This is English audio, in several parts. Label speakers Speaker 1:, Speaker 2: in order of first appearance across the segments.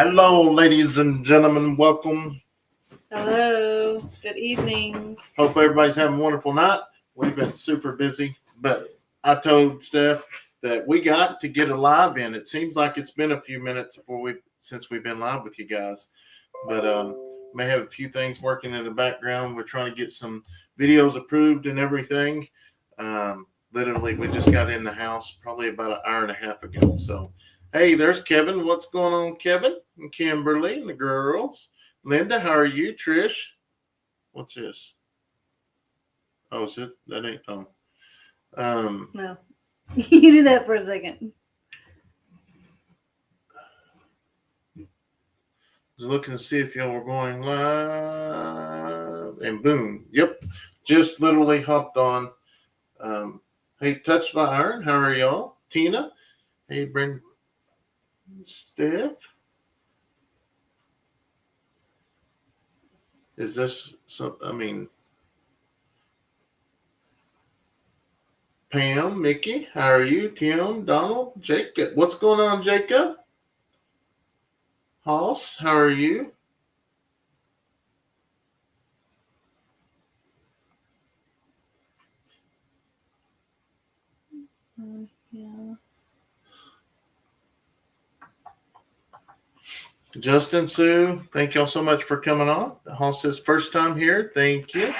Speaker 1: Hello, ladies and gentlemen. Welcome.
Speaker 2: Hello. Good evening.
Speaker 1: Hopefully, everybody's having a wonderful night. We've been super busy, but I told Steph that we got to get a live in. It seems like it's been a few minutes since we've been live with you guys, but may have a few things working in the background. We're trying to get some videos approved and everything. Literally, we just got in the house probably about an hour and a half ago. So, hey, there's Kevin. What's going on, Kevin? And Kimberly and the girls. Linda, how are you? Trish, what's this? Oh, is it? That ain't
Speaker 2: No. You do that for a second.
Speaker 1: Just looking to see if y'all were going live, and boom, yep, just literally hopped on. Hey, Touched by Iron, how are y'all? Tina, hey, Brenda, Steph. Is this something? I mean, Pam, Mickey, how are you? Tim, Donald, Jacob. What's going on, Jacob? Hoss, how are you?
Speaker 2: Yeah.
Speaker 1: Justin, Sue, thank y'all so much for coming on. Hoss says first time here. Thank you.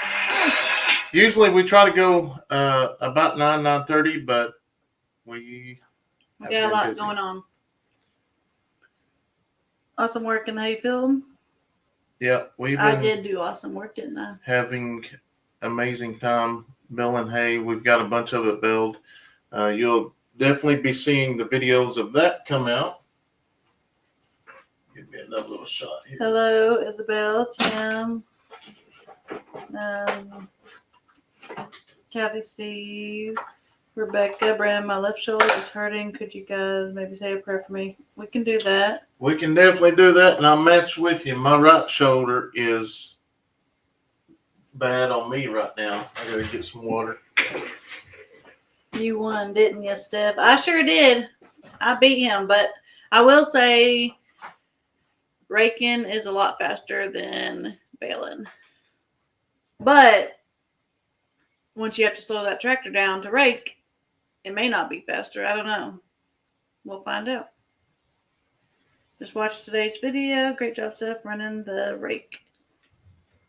Speaker 1: Usually we try to go about 9:30, but we
Speaker 2: got a lot going on. Awesome work in the hayfield.
Speaker 1: Yeah,
Speaker 2: I did do awesome work, didn't I?
Speaker 1: Having amazing time baling hay. We've got a bunch of it baled. You'll definitely be seeing the videos of that come out. Give me another little shot here.
Speaker 2: Hello, Isabel, Tim, Kathy, Steve, Rebecca, Brandon. My left shoulder is hurting. Could you guys maybe say a prayer for me? We can do that.
Speaker 1: We can definitely do that, and I'll match with you. My right shoulder is bad on me right now. I gotta get some water.
Speaker 2: You won, didn't you, Steph? I sure did. I beat him, but I will say raking is a lot faster than baling. But once you have to slow that tractor down to rake, it may not be faster. I don't know. We'll find out. Just watch today's video. Great job, Steph, running the rake.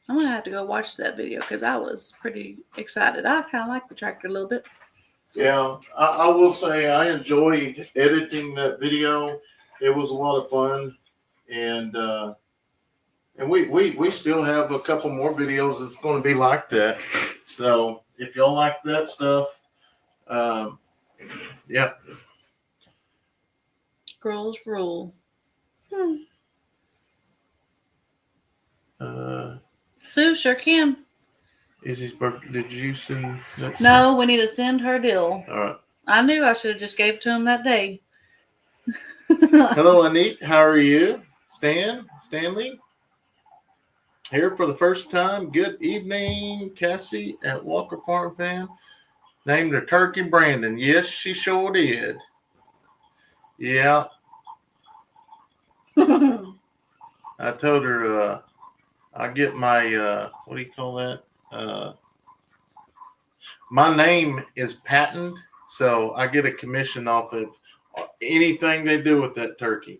Speaker 2: I'm going to have to go watch that video because I was pretty excited. I kind of like the tractor a little bit.
Speaker 1: Yeah, I will say I enjoyed editing that video. It was a lot of fun, and we still have a couple more videos that's going to be like that. So if y'all like that stuff, yeah.
Speaker 2: Girls rule. Sue sure can.
Speaker 1: Izzy's birthday. Did you send that?
Speaker 2: No, we need to send her deal.
Speaker 1: All right.
Speaker 2: I knew I should have just gave it to him that day.
Speaker 1: Hello, Anit. How are you? Stanley? Here for the first time. Good evening, Cassie at Walker Farm Fan. Named her Turkey Brandon. Yes, she sure did. Yeah. I told her I get my what do you call that? My name is patent, so I get a commission off of anything they do with that turkey.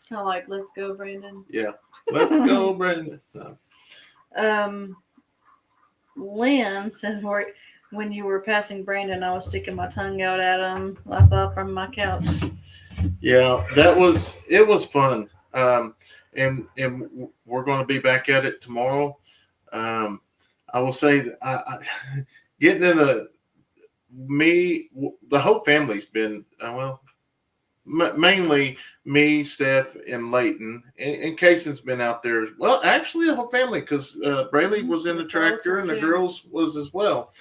Speaker 2: Kind of like, let's go, Brandon.
Speaker 1: Yeah, let's go, Brandon.
Speaker 2: Lynn said, when you were passing Brandon, I was sticking my tongue out at him. I thought from my couch.
Speaker 1: Yeah, it was fun. And we're going to be back at it tomorrow. I will say that I getting in the whole family's been mainly me, Steph, and Leighton, and Kayson's been out there. Well, actually, the whole family, because Braylee was in the tractor and the girls was as well.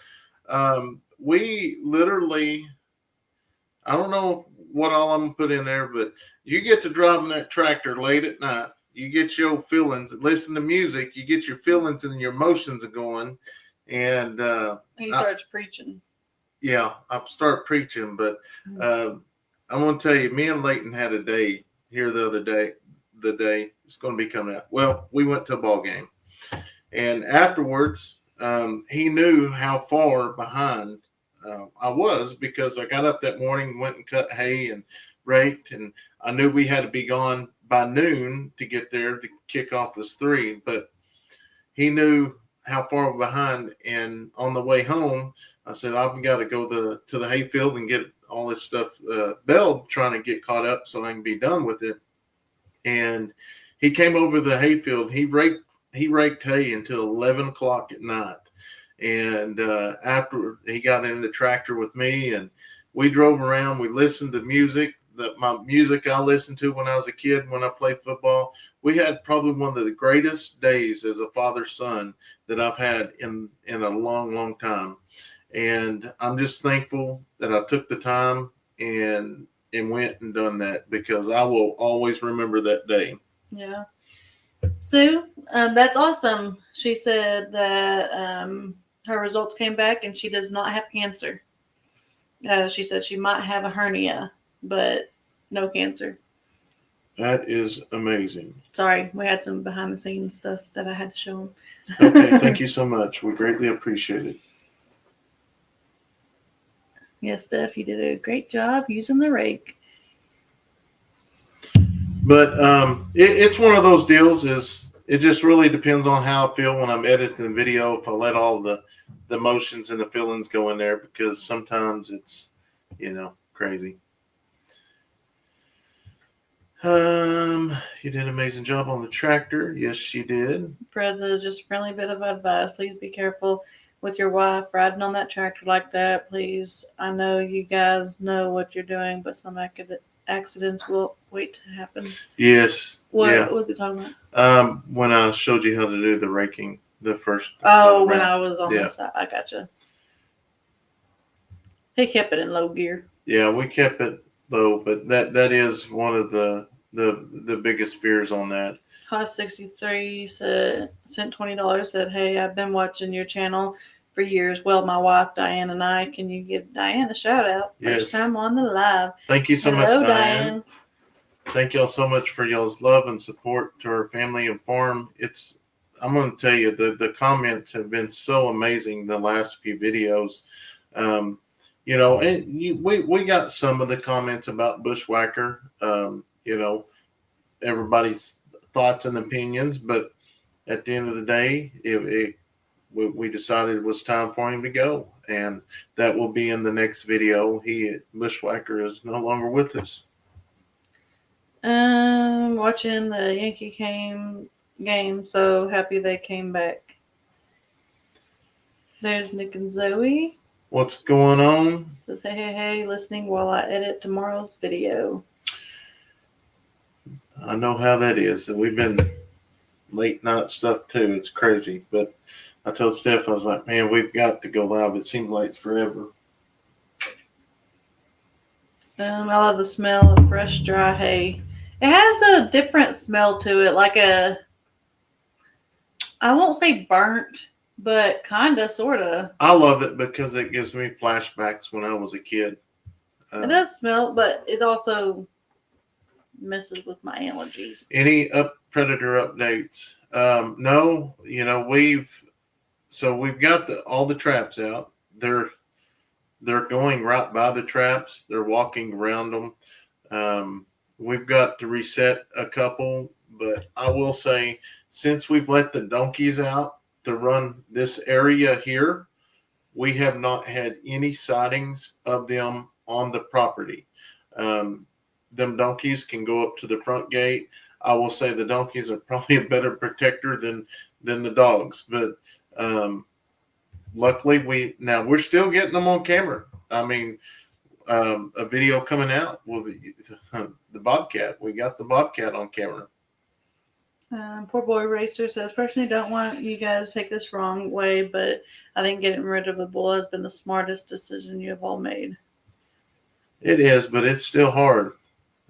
Speaker 1: We literally, I don't know what all I'm gonna put in there, but you get to driving that tractor late at night. You get your feelings, listen to music. You get your feelings and your emotions going, and
Speaker 2: he starts preaching.
Speaker 1: Yeah, I start preaching, but I'm gonna tell you, me and Leighton had a day here the other day. the day. It's going to be coming out. Well, we went to a ball game, and afterwards, he knew how far behind I was because I got up that morning, went and cut hay and raked, and I knew we had to be gone by noon to get there. The kickoff was 3, but he knew how far behind. And on the way home, I said, I've got to go to the hayfield and get all this stuff baled, trying to get caught up so I can be done with it. And he came over the hayfield. He raked hay until 11 o'clock at night. And after he got in the tractor with me, and we drove around, we listened to music, my music I listened to when I was a kid, when I played football. We had probably one of the greatest days as a father-son that I've had in a long, long time. And I'm just thankful that I took the time and went and done that, because I will always remember that day.
Speaker 2: Yeah. Sue, that's awesome. She said that her results came back and she does not have cancer. She said she might have a hernia, but no cancer.
Speaker 1: That is amazing.
Speaker 2: Sorry, we had some behind the scenes stuff that I had to show them.
Speaker 1: Okay, thank you so much. We greatly appreciate it.
Speaker 2: Yes, Steph, you did a great job using the rake.
Speaker 1: But it's one of those deals. It just really depends on how I feel when I'm editing the video. If I let all the emotions and the feelings go in there, because sometimes it's crazy. You did an amazing job on the tractor. Yes, she did.
Speaker 2: Fred's just a friendly bit of advice. Please be careful with your wife riding on that tractor like that. Please, I know you guys know what you're doing, but some accidents will wait to happen.
Speaker 1: Yes.
Speaker 2: What was it talking
Speaker 1: about? When I showed you how to do the raking, the first.
Speaker 2: When I was on the side, I gotcha. He kept it in low gear. Yeah, we kept it low, but that is one of the biggest fears on that. Cost 63 sent $20. Said, "Hey, I've been watching your channel for years. Well, my wife Diane and I. Can you give Diane a shout out?
Speaker 1: Yes.
Speaker 2: First time on the live.
Speaker 1: Thank you so much, Diane. Thank y'all so much for y'all's love and support to our family and farm. I'm going to tell you, the comments have been so amazing the last few videos. We got some of the comments about Bushwhacker. Everybody's thoughts and opinions, but at the end of the day, we decided it was time for him to go, and that will be in the next video. Bushwhacker is no longer with us.
Speaker 2: Watching the Yankee game, so happy they came back. There's Nick and Zoe.
Speaker 1: What's going on?
Speaker 2: Says, hey, listening while I edit tomorrow's video.
Speaker 1: I know how that is. We've been late night stuff too. It's crazy. But I told Steph, I was like, man, we've got to go live. It seems like it's forever.
Speaker 2: I love the smell of fresh, dry hay. It has a different smell to it, like I won't say burnt, but kind of, sort of.
Speaker 1: I love it because it gives me flashbacks when I was a kid.
Speaker 2: It does smell, but it also messes with my allergies.
Speaker 1: Any predator updates? No, we've got all the traps out. They're going right by the traps. They're walking around them. We've got to reset a couple, but I will say, since we've let the donkeys out to run this area here, we have not had any sightings of them on the property. Them donkeys can go up to the front gate. I will say the donkeys are probably a better protector than the dogs, but luckily we're still getting them on camera. I mean, a video coming out with the Bobcat. We got the Bobcat on camera.
Speaker 2: Poor boy Racer says, personally, don't want you guys to take this wrong way, but I think getting rid of the bull has been the smartest decision you have all made.
Speaker 1: It is, but it's still hard.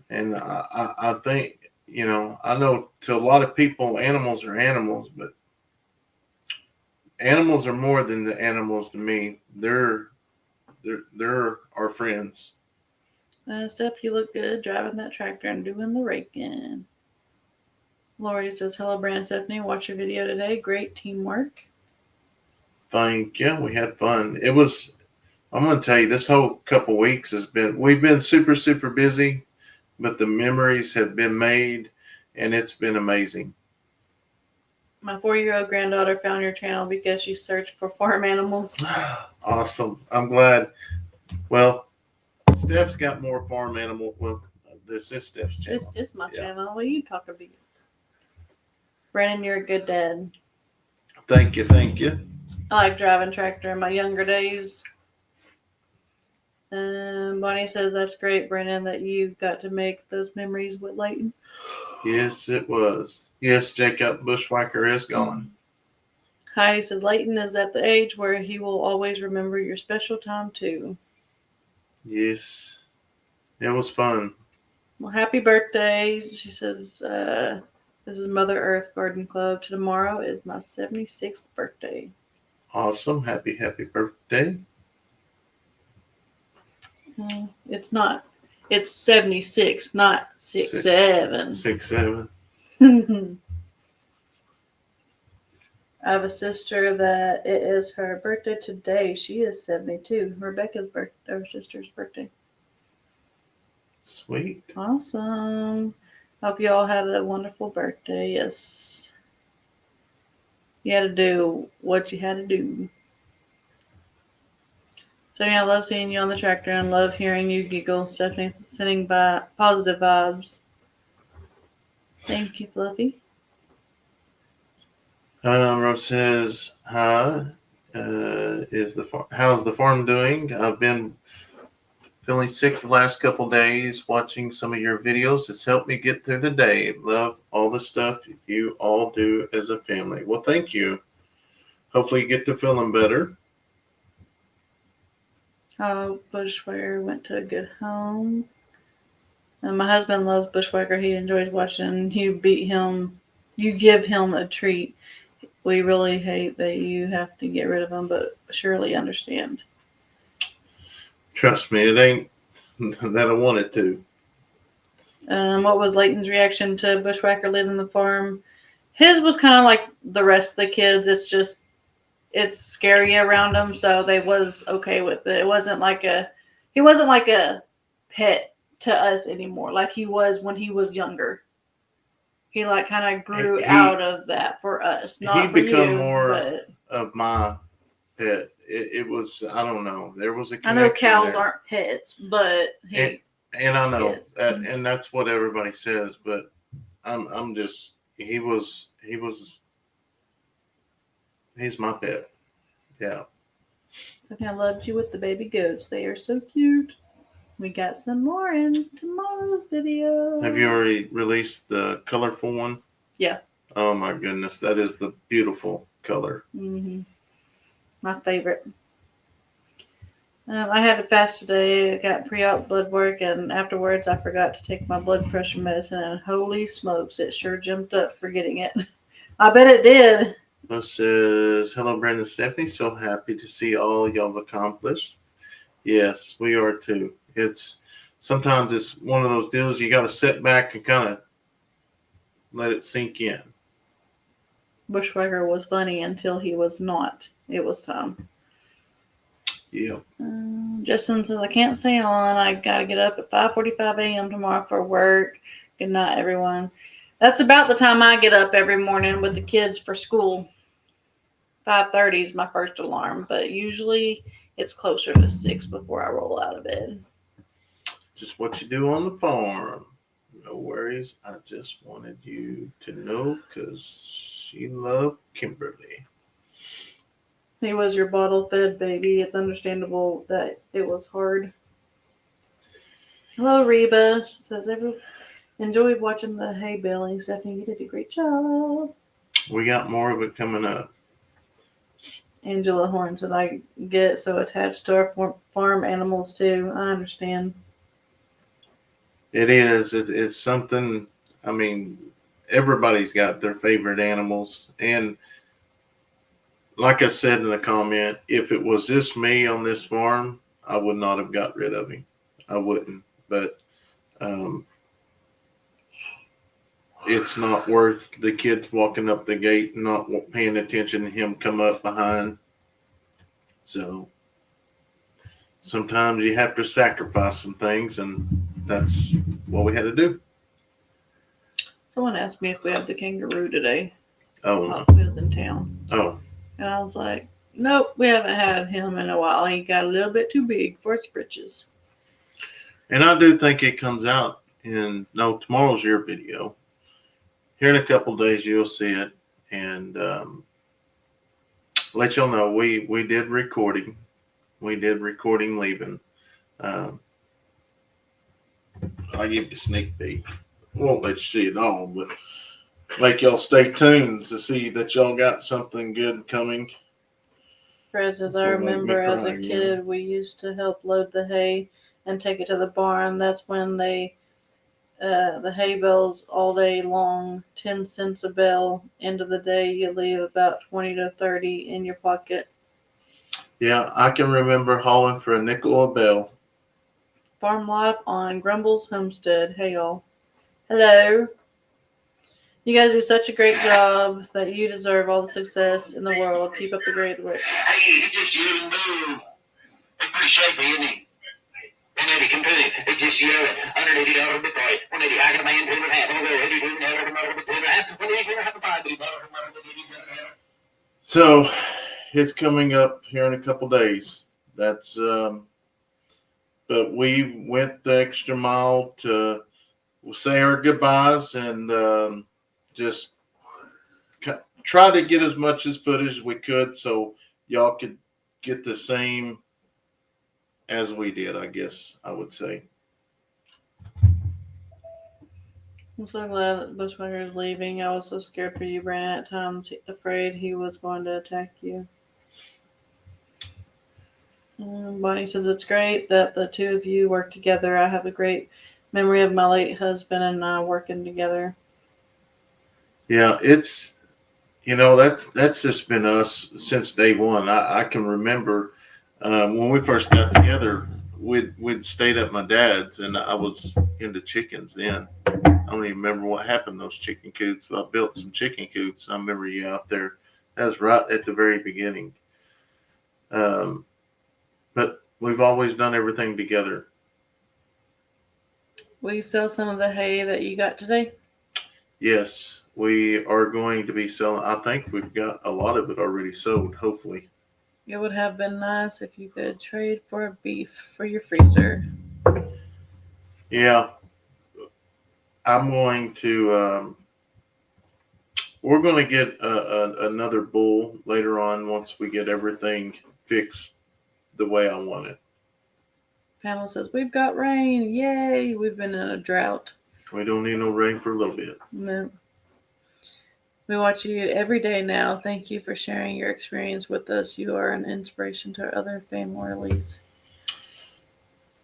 Speaker 1: And I think, I know to a lot of people, animals are animals, but animals are more than the animals to me. They're our friends.
Speaker 2: Steph, you look good driving that tractor and doing the raking. Lori says, hello, Brandon and Stephanie. Watch your video today. Great teamwork.
Speaker 1: Thank you. We had fun. It was, I'm going to tell you, this whole couple weeks we've been super, super busy, but the memories have been made, and it's been amazing.
Speaker 2: My 4-year-old granddaughter found your channel because she searched for farm animals.
Speaker 1: Awesome. I'm glad. Well, Steph's got more farm animal. Well, this is Steph's channel.
Speaker 2: It's my channel. What are you talking about? Brandon, you're a good dad.
Speaker 1: Thank you. Thank you.
Speaker 2: I like driving tractor in my younger days. Bonnie says, that's great, Brandon, that you got to make those memories with Leighton.
Speaker 1: Yes, it was. Yes, Jacob Bushwhacker is gone.
Speaker 2: Heidi says, Leighton is at the age where he will always remember your special time, too.
Speaker 1: Yes. It was fun.
Speaker 2: Well, happy birthday. She says, this is Mother Earth Garden Club. Tomorrow is my 76th birthday.
Speaker 1: Awesome. Happy birthday.
Speaker 2: It's not. It's 76, not 67.
Speaker 1: 6'7".
Speaker 2: I have a sister that it is her birthday today. She is 72. Rebecca's our sister's birthday.
Speaker 1: Sweet.
Speaker 2: Awesome. Hope you all had a wonderful birthday. Yes. You had to do what you had to do. So yeah, I love seeing you on the tractor and love hearing you giggle. Stephanie sending by positive vibes. Thank you, Fluffy.
Speaker 1: Rose says, hi. How's the farm doing? I've been feeling sick the last couple days. Watching some of your videos, it's helped me get through the day. Love all the stuff you all do as a family. Well, thank you. Hopefully you get to feeling better.
Speaker 2: Bushwhacker went to a good home. And my husband loves Bushwhacker. He enjoys watching you beat him. You give him a treat. We really hate that you have to get rid of him, but surely understand.
Speaker 1: Trust me, it ain't that I wanted to.
Speaker 2: What was Leighton's reaction to Bushwhacker leaving the farm? His was kind of like the rest of the kids. It's just, it's scary around him, so they was okay with it. He wasn't like a pet to us anymore, like he was when he was younger. He like kind of grew out of that for us. Not
Speaker 1: he
Speaker 2: for
Speaker 1: become
Speaker 2: you,
Speaker 1: more
Speaker 2: but
Speaker 1: of my pet. It was, I don't know. There was a connection.
Speaker 2: I know cows
Speaker 1: there.
Speaker 2: aren't pets, but
Speaker 1: and I know
Speaker 2: is.
Speaker 1: and that's what everybody says. But I'm just he's my pet. Yeah.
Speaker 2: I loved you with the baby goats. They are so cute. We got some more in tomorrow's video.
Speaker 1: Have you already released the colorful one?
Speaker 2: Yeah.
Speaker 1: Oh my goodness, that is the beautiful color.
Speaker 2: Mm-hmm. My favorite. I had to fast today. I got pre-op blood work, and afterwards I forgot to take my blood pressure medicine, and holy smokes, it sure jumped up forgetting it. I bet it did.
Speaker 1: This says, hello, Brandon, Stephanie. So happy to see all y'all have accomplished. Yes, we are too. Sometimes it's one of those deals you got to sit back and kind of let it sink in.
Speaker 2: Bushwhacker was funny until he was not. It was time.
Speaker 1: Yeah.
Speaker 2: Justin says, I can't stay on. I got to get up at 5:45 a.m. tomorrow for work. Good night, everyone. That's about the time I get up every morning with the kids for school. 5:30 is my first alarm, but usually it's closer to 6 before I roll out of bed.
Speaker 1: Just what you do on the farm. No worries. I just wanted you to know because she loved Kimberly.
Speaker 2: He was your bottle-fed baby. It's understandable that it was hard. Hello, Reba. She says, enjoyed watching the hay baling. Stephanie, you did a great job.
Speaker 1: We got more of it coming up.
Speaker 2: Angela Horn said, I get so attached to our farm animals, too. I understand.
Speaker 1: It is. It's something, I mean, everybody's got their favorite animals. And like I said in the comment, if it was just me on this farm, I would not have got rid of him. I wouldn't. But it's not worth the kids walking up the gate and not paying attention to him come up behind. So sometimes you have to sacrifice some things, and that's what we had to do.
Speaker 2: Someone asked me if we have the kangaroo today.
Speaker 1: Oh,
Speaker 2: While he was in town.
Speaker 1: oh,
Speaker 2: And I was like, nope, we haven't had him in a while. He got a little bit too big for his britches.
Speaker 1: and I do think it comes out tomorrow's your video. Here in a couple of days, you'll see it, and let y'all know we did recording. We did recording leaving. I'll give you a sneak peek. Won't let you see it all, but make y'all stay tuned to see that y'all got something good coming.
Speaker 2: Fred says, I remember as a kid, we used to help load the hay and take it to the barn. That's when the hay bales all day long, 10 cents a bale. End of the day, you leave about 20 to 30 in your pocket.
Speaker 1: Yeah, I can remember hauling for a nickel a bale.
Speaker 2: Farm life on Grumble's homestead. Hey, y'all. Hello. You guys do such a great job that you deserve all the success in the world. Keep up the great work.
Speaker 3: Hey, he just yelling no. He's pretty shapely, isn't he? And Eddie can do it. He just yelling. $180 a bit for it. $180, I got a man 2 and a half. I'm going to go $82 a bit 2 and a half. $180 and a half a $5 $80.
Speaker 1: So it's coming up here in a couple days. That's but we went the extra mile to say our goodbyes and just try to get as much as footage as we could so y'all could get the same as we did, I guess I would say.
Speaker 2: I'm so glad that Bushwhacker is leaving. I was so scared for you, Brandon, at times, afraid he was going to attack you. Bonnie says it's great that the two of you work together. I have a great memory of my late husband and I working together.
Speaker 1: Yeah, it's, that's just been us since day one. I can remember when we first got together, we'd stayed at my dad's, and I was into chickens then. I don't even remember what happened to those chicken coops, but I built some chicken coops. I remember you out there. That was right at the very beginning. But we've always done everything together.
Speaker 2: Will you sell some of the hay that you got today?
Speaker 1: Yes, we are going to be selling. I think we've got a lot of it already sold, hopefully.
Speaker 2: It would have been nice if you could trade for a beef for your freezer.
Speaker 1: Yeah. I'm going to, we're going to get another bull later on once we get everything fixed the way I want it.
Speaker 2: Pamela says, we've got rain. Yay. We've been in a drought.
Speaker 1: We don't need no rain for a little bit.
Speaker 2: No. We watch you every day now. Thank you for sharing your experience with us. You are an inspiration to other families.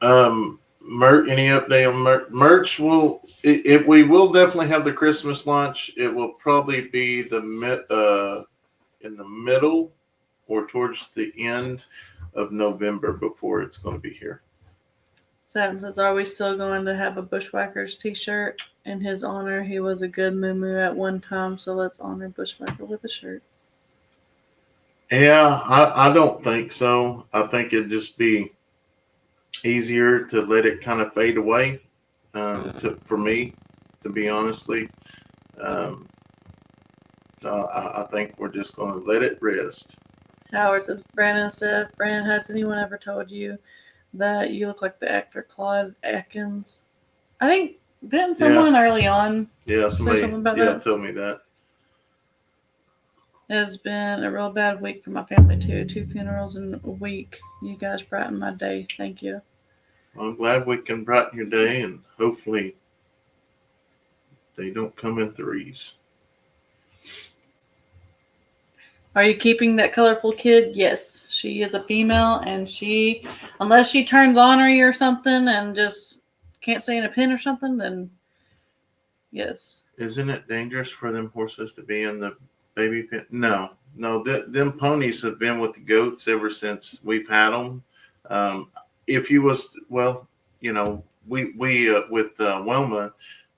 Speaker 1: Any update on merch? We will definitely have the Christmas lunch. It will probably be in the middle or towards the end of November before it's going to be here.
Speaker 2: Satin says, are we still going to have a Bushwhackers t-shirt? In his honor, he was a good moo at one time, so let's honor Bushwhacker with a shirt.
Speaker 1: Yeah, I don't think so. I think it'd just be easier to let it kind of fade away for me, to be honestly. So I think we're just going to let it rest.
Speaker 2: Howard says, Brandon, has anyone ever told you that you look like the actor Claude Atkins? I think, didn't someone early on
Speaker 1: say something
Speaker 2: about that?
Speaker 1: Told me that.
Speaker 2: It has been a real bad week for my family, too. 2 funerals in a week. You guys brighten my day. Thank you.
Speaker 1: Well, I'm glad we can brighten your day, and hopefully they don't come in threes.
Speaker 2: Are you keeping that colorful kid? Yes. She is a female, and unless she turns ornery or something and just can't stay in a pen or something, then yes.
Speaker 1: Isn't it dangerous for them horses to be in the baby pen? No. Them ponies have been with the goats ever since we've had them. If you was, we with Wilma,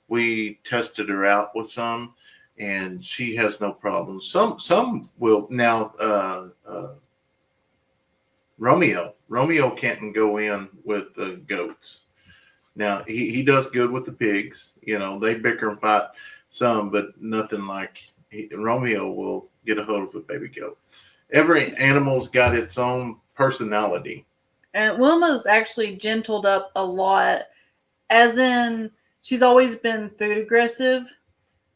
Speaker 1: We tested her out with some, and she has no problems. Some will now. Romeo can't go in with the goats. Now he does good with the pigs. They bicker and fight some, but nothing like Romeo will get a hold of a baby goat. Every animal's got its own personality.
Speaker 2: And Wilma's actually gentled up a lot, as in she's always been food aggressive,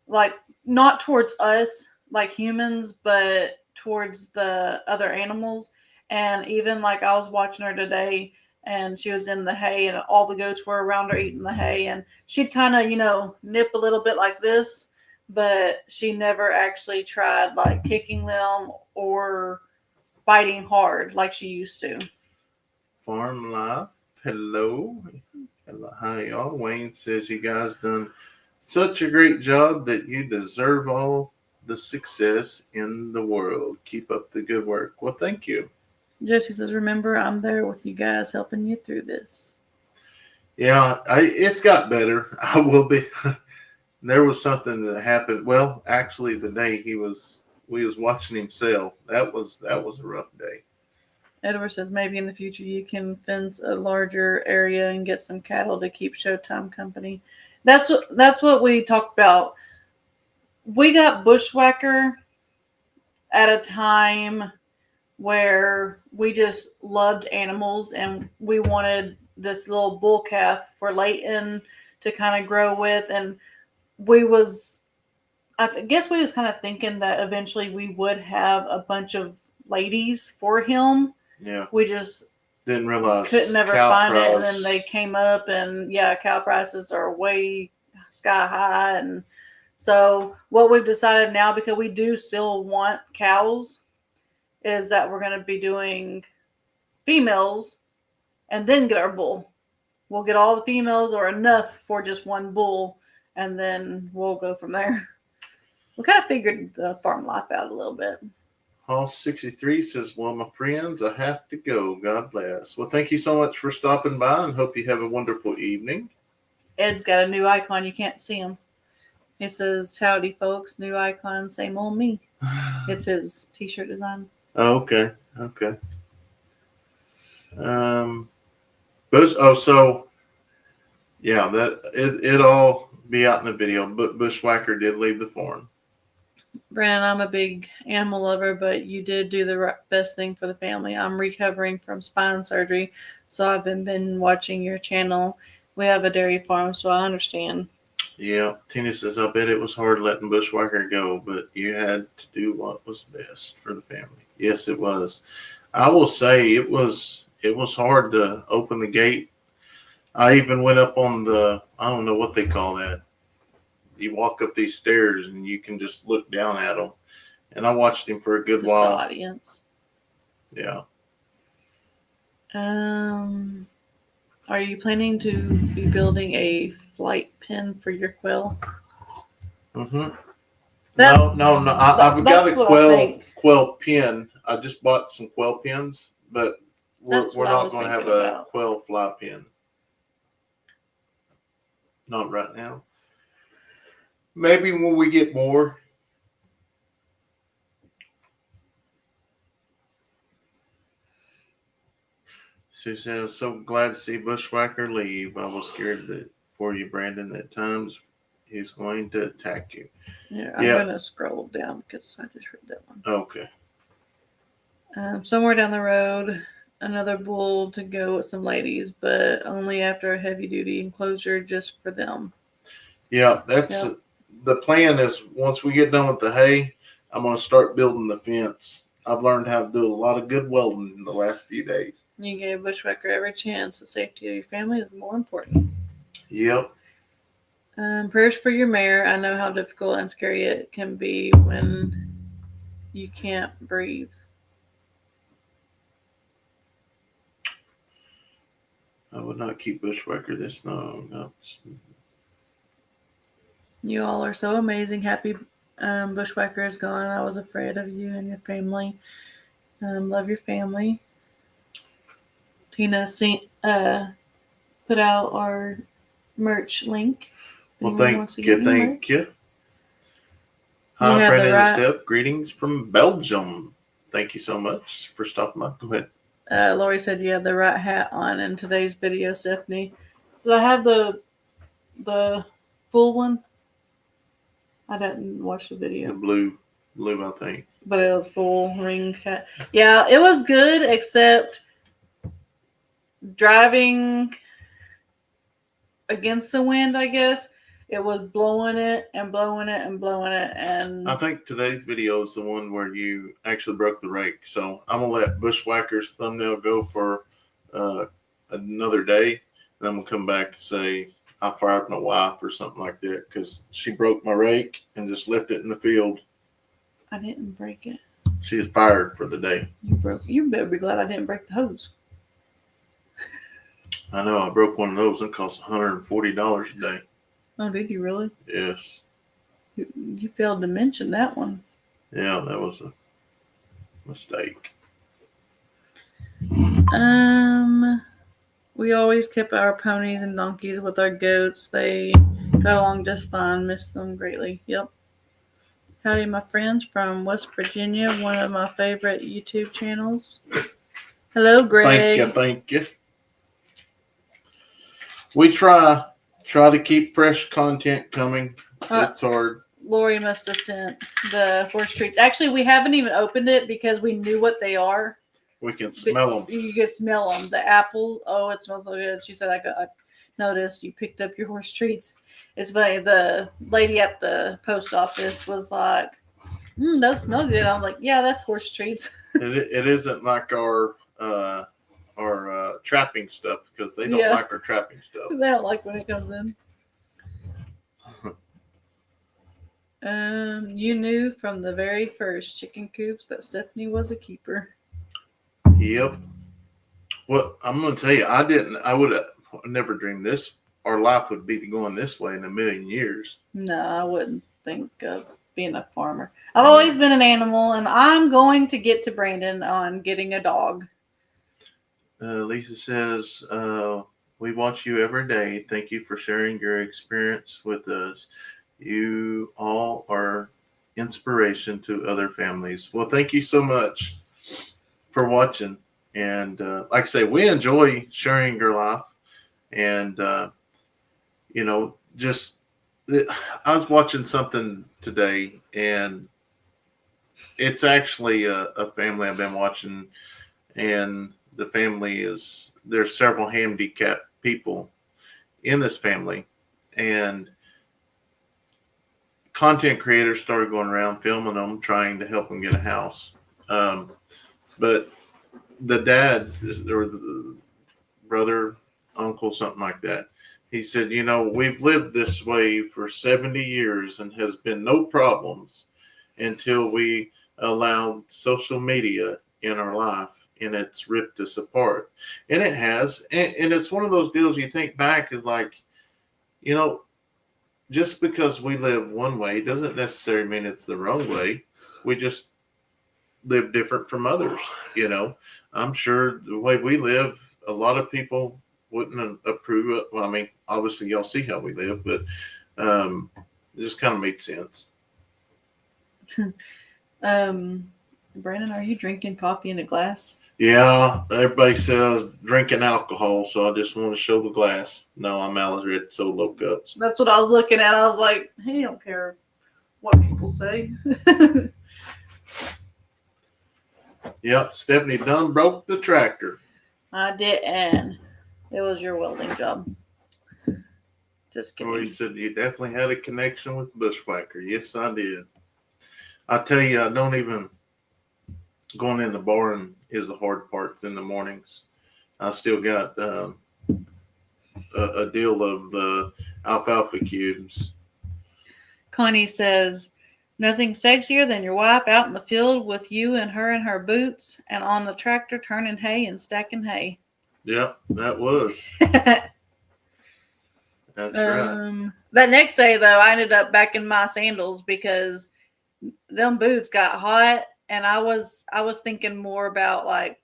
Speaker 2: like not towards us like humans, but towards the other animals. And even like I was watching her today, and she was in the hay, and all the goats were around her eating the hay, and she'd kind of nip a little bit like this, but she never actually tried like kicking them or biting hard like she used to.
Speaker 1: Farm life. Hello. Hello. Hi, y'all. Wayne says you guys done such a great job that you deserve all the success in the world. Keep up the good work. Well, thank you.
Speaker 2: Jesse says, remember, I'm there with you guys helping you through this.
Speaker 1: Yeah, it's got better. I will be. There was something that happened. Well, actually, the day we was watching him sell, that was a rough day.
Speaker 2: Edward says maybe in the future you can fence a larger area and get some cattle to keep Showtime company. That's what we talked about. We got Bushwhacker at a time where we just loved animals, and we wanted this little bull calf for Leighton to kind of grow with, and I guess we was kind of thinking that eventually we would have a bunch of ladies for him.
Speaker 1: Yeah.
Speaker 2: We just
Speaker 1: didn't realize
Speaker 2: couldn't ever find it, and then they came up, and cow prices are way sky high. And so what we've decided now, because we do still want cows, is that we're going to be doing females and then get our bull. We'll get all the females or enough for just one bull, and then we'll go from there. We kind of figured the farm life out a little bit.
Speaker 1: Hall 63 says, well, my friends, I have to go. God bless. Well, thank you so much for stopping by, and hope you have a wonderful evening.
Speaker 2: Ed's got a new icon. You can't see him. It says, howdy, folks. New icon, same old me. It's his t-shirt design.
Speaker 1: Oh, okay. It'll be out in the video, but Bushwhacker did leave the farm.
Speaker 2: Brandon, I'm a big animal lover, but you did do the best thing for the family. I'm recovering from spine surgery, so I've been watching your channel. We have a dairy farm, so I understand.
Speaker 1: Yeah, Tina says, I bet it was hard letting Bushwhacker go, but you had to do what was best for the family. Yes, it was. I will say it was hard to open the gate. I even went up on I don't know what they call that. You walk up these stairs and you can just look down at them. And I watched him for a good while.
Speaker 2: The audience.
Speaker 1: Yeah.
Speaker 2: Are you planning to be building a flight pen for your quail?
Speaker 1: Mm-hmm. No. I've got a quail pen. I just bought some quail pens, but we're not going to have a quail fly pen. Not right now. Maybe when we get more. She says, so glad to see Bushwhacker leave. I was scared for you, Brandon. At times he's going to attack you.
Speaker 2: Yeah, I'm going to scroll down because I just read that one.
Speaker 1: Okay.
Speaker 2: Somewhere down the road, another bull to go with some ladies, but only after a heavy-duty enclosure just for them.
Speaker 1: Yeah, the plan is once we get done with the hay, I'm going to start building the fence. I've learned how to do a lot of good welding in the last few days.
Speaker 2: You gave Bushwhacker every chance. The safety of your family is more important.
Speaker 1: Yep.
Speaker 2: Prayers for your mare. I know how difficult and scary it can be when you can't breathe.
Speaker 1: I would not keep Bushwhacker this long. No.
Speaker 2: You all are so amazing. Happy Bushwhacker is gone. I was afraid of you and your family. Love your family. Tina put out our merch link.
Speaker 1: Well,
Speaker 2: Anyone wants to
Speaker 1: thank
Speaker 2: give
Speaker 1: you,
Speaker 2: me a
Speaker 1: thank you. Hi,
Speaker 2: had the
Speaker 1: Brandon and
Speaker 2: right-
Speaker 1: Steph. Greetings from Belgium. Thank you so much for stopping by. Go ahead.
Speaker 2: Lori said you had the right hat on in today's video, Stephanie. Did I have the full one? I didn't watch the
Speaker 1: The
Speaker 2: video,
Speaker 1: blue, I think.
Speaker 2: but it was full ring hat. Yeah, it was good, except driving against the wind, I guess. It was blowing it and blowing it and blowing it. And
Speaker 1: I think today's video is the one where you actually broke the rake. So I'm going to let Bushwhacker's thumbnail go for another day. And I'm going to come back and say I fired my wife or something like that because she broke my rake and just left it in the field.
Speaker 2: I didn't break it.
Speaker 1: She is fired for the day.
Speaker 2: You better be glad I didn't break the hose.
Speaker 1: I know. I broke one of those. It costs $140 a day.
Speaker 2: Oh, did you really?
Speaker 1: Yes.
Speaker 2: You failed to mention that one.
Speaker 1: Yeah, that was a mistake.
Speaker 2: We always kept our ponies and donkeys with our goats. They got along just fine. Missed them greatly. Yep. Howdy, my friends from West Virginia, one of my favorite YouTube channels. Hello, Greg.
Speaker 1: Thank you. We try to keep fresh content coming. It's hard.
Speaker 2: Lori must have sent the horse treats. Actually, we haven't even opened it because we knew what they are.
Speaker 1: We can smell them.
Speaker 2: You can smell them. The apple. Oh, it smells so good. She said, I noticed you picked up your horse treats. It's funny. The lady at the post office was like, those smell good. I'm like, yeah, that's horse treats.
Speaker 1: It isn't like our trapping stuff because they don't like our trapping stuff.
Speaker 2: They don't like when it comes in. You knew from the very first chicken coops that Stephanie was a keeper.
Speaker 1: Yep. Well, I'm going to tell you, I would have never dreamed this. Our life would be going this way in a million years.
Speaker 2: No, I wouldn't think of being a farmer. I've always been an animal, and I'm going to get to Brandon on getting a dog.
Speaker 1: Lisa says, we watch you every day. Thank you for sharing your experience with us. You all are inspiration to other families. Well, thank you so much for watching. And like I say, we enjoy sharing your life. And, I was watching something today, and it's actually a family I've been watching. And the family there's several handicapped people in this family. And content creators started going around filming them, trying to help them get a house. But the dad or the brother, uncle, something like that, he said, we've lived this way for 70 years and has been no problems until we allowed social media in our life, and it's ripped us apart. And it has. And it's one of those deals you think back is like, just because we live one way doesn't necessarily mean it's the wrong way. We just live different from others. I'm sure the way we live, a lot of people wouldn't approve it. Well, I mean, obviously y'all see how we live, but it just kind of made sense.
Speaker 2: Brandon, are you drinking coffee in a glass?
Speaker 1: Yeah, everybody says drinking alcohol, so I just want to show the glass. No, I'm allergic to solo cups.
Speaker 2: That's what I was looking at. I was like, he don't care what people say.
Speaker 1: Yep, Stephanie done broke the tractor.
Speaker 2: I did, and it was your welding job. Just kidding.
Speaker 1: He said you definitely had a connection with Bushwhacker. Yes, I did. I tell you, I don't even going in the barn is the hard part in the mornings. I still got a deal of the alfalfa cubes.
Speaker 2: Connie says, nothing sexier than your wife out in the field with you and her boots and on the tractor turning hay and stacking hay.
Speaker 1: Yep, that was. That's right.
Speaker 2: That next day, though, I ended up back in my sandals because them boots got hot, and I was thinking more about, like,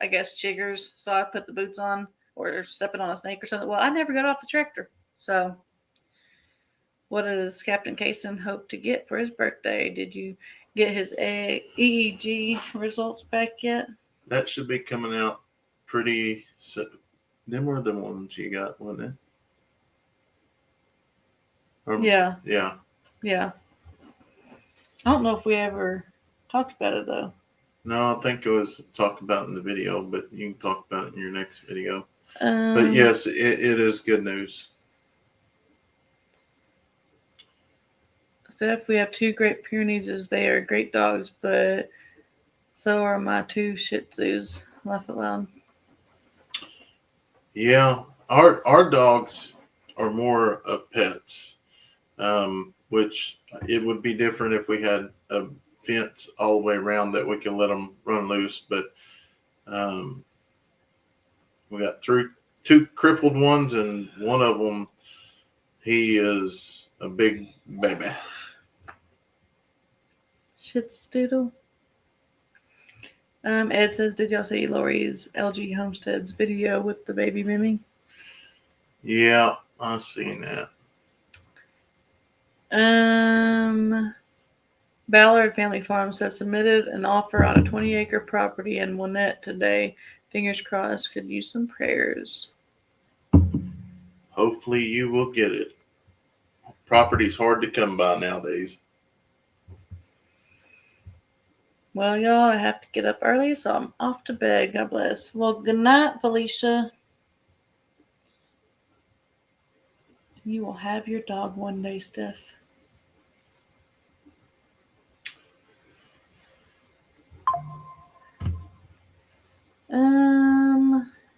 Speaker 2: I guess chiggers. So I put the boots on or stepping on a snake or something. Well, I never got off the tractor, so What does Captain Kayson hope to get for his birthday? Did you get his EEG results back yet?
Speaker 1: That should be coming out pretty soon. Them were the ones you got, wasn't it?
Speaker 2: Yeah.
Speaker 1: Yeah.
Speaker 2: Yeah. I don't know if we ever talked about it though.
Speaker 1: No, I think it was talked about in the video, but you can talk about it in your next video. But yes, it is good news.
Speaker 2: Steph, we have 2 Great Pyrenees. They are great dogs, but so are my 2 Shih Tzus. Laugh out loud.
Speaker 1: Yeah, our dogs are more of pets, which it would be different if we had a fence all the way around that we can let them run loose. But we got 2 crippled ones, and one of them, he is a big baby.
Speaker 2: Shitsdoodle. Ed says, did y'all see Lori's LG Homesteads video with the baby Mimi?
Speaker 1: Yeah, I've seen that.
Speaker 2: Ballard Family Farms has submitted an offer on a 20-acre property in Winnett today. Fingers crossed, could use some prayers.
Speaker 1: Hopefully you will get it. Property's hard to come by nowadays.
Speaker 2: Well, y'all, I have to get up early, so I'm off to bed. God bless. Well, good night, Felicia. You will have your dog one day, Steph.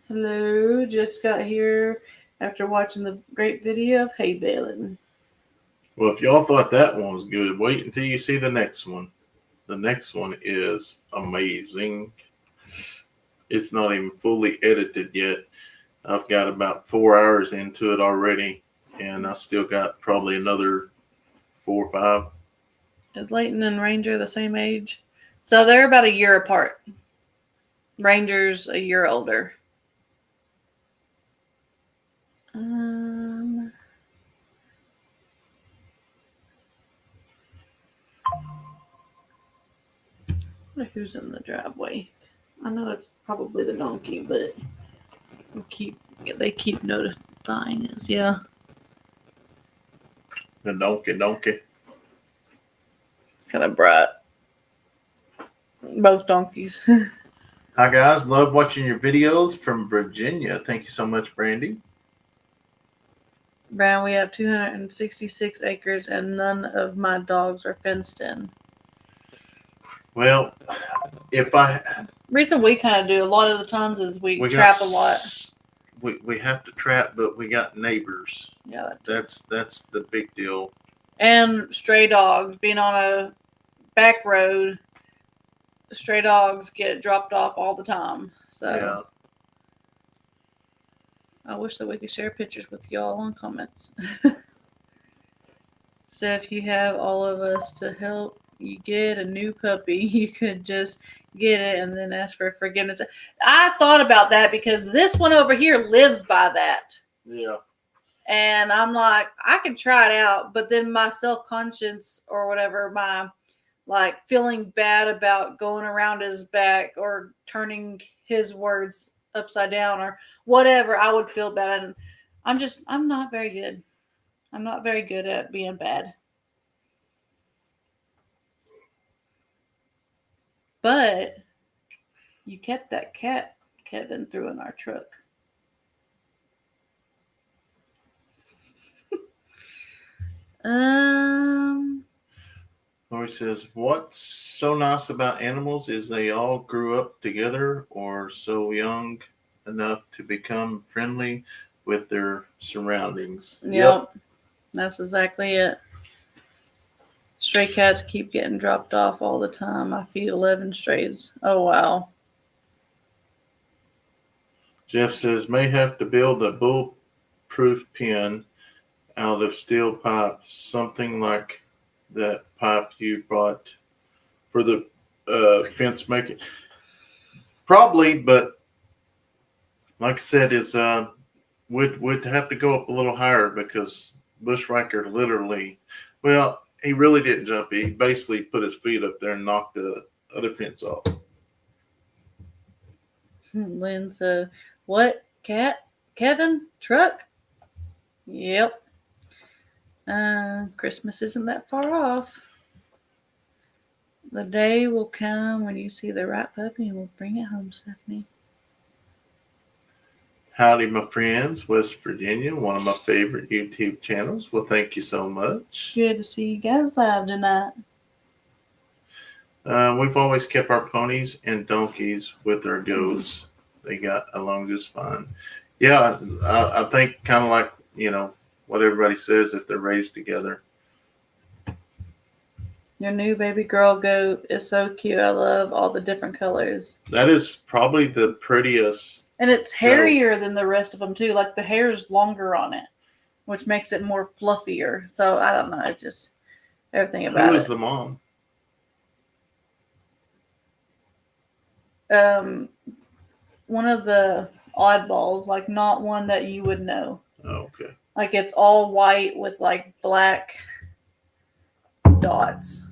Speaker 2: Hello. Just got here after watching the great video of hay baling.
Speaker 1: Well, if y'all thought that one was good, wait until you see the next one. The next one is amazing. It's not even fully edited yet. I've got about 4 hours into it already, and I still got probably another 4 or 5.
Speaker 2: Is Leighton and Ranger the same age? So they're about a year apart. Ranger's a year older. Who's in the driveway? I know it's probably the donkey, but they keep notifying us. Yeah.
Speaker 1: The donkey.
Speaker 2: It's kind of bright. Both donkeys.
Speaker 1: Hi, guys. Love watching your videos from Virginia. Thank you so much, Brandy.
Speaker 2: Brown, we have 266 acres and none of my dogs are fenced in.
Speaker 1: Well,
Speaker 2: reason we kind of do a lot of the times is we trap a lot.
Speaker 1: We have to trap, but we got neighbors.
Speaker 2: Yeah,
Speaker 1: that's the big deal.
Speaker 2: And stray dogs. Being on a back road, stray dogs get dropped off all the time. So
Speaker 1: yeah.
Speaker 2: I wish that we could share pictures with y'all on comments. Steph, you have all of us to help you get a new puppy. You could just get it and then ask for forgiveness. I thought about that because this one over here lives by that.
Speaker 1: Yeah.
Speaker 2: And I'm like, I can try it out, but then my self-conscience or whatever, my like feeling bad about going around his back or turning his words upside down or whatever, I would feel bad. And I'm not very good. I'm not very good at being bad. But you kept that cat Kevin threw in our truck.
Speaker 1: Lori says, what's so nice about animals is they all grew up together or so young enough to become friendly with their surroundings.
Speaker 2: Yep. That's exactly it. Stray cats keep getting dropped off all the time. I feed 11 strays. Oh, wow.
Speaker 1: Jeff says, may have to build a bulletproof pen out of steel pipe, something like that pipe you bought for the fence making. Probably, but like I said, is would have to go up a little higher because Bushwhacker literally, well, he really didn't jump. He basically put his feet up there and knocked the other fence off.
Speaker 2: Lynn said, "What, cat? Kevin? Truck? Yep. Christmas isn't that far off. The day will come when you see the right puppy and we'll bring it home, Stephanie."
Speaker 1: Howdy, my friends, West Virginia, one of my favorite YouTube channels. Well, thank you so much.
Speaker 2: Good to see you guys live tonight.
Speaker 1: We've always kept our ponies and donkeys with our goats. They got along just fine. Yeah, I think kind of like, what everybody says, if they're raised together.
Speaker 2: Your new baby girl goat is so cute. I love all the different colors.
Speaker 1: That is probably the prettiest.
Speaker 2: And it's hairier than the rest of them, too. Like, the hair is longer on it, which makes it more fluffier. So, I don't know. It's just everything about it.
Speaker 1: Who is the mom?
Speaker 2: One of the oddballs, like not one that you would know.
Speaker 1: Oh, okay.
Speaker 2: Like it's all white with like black dots.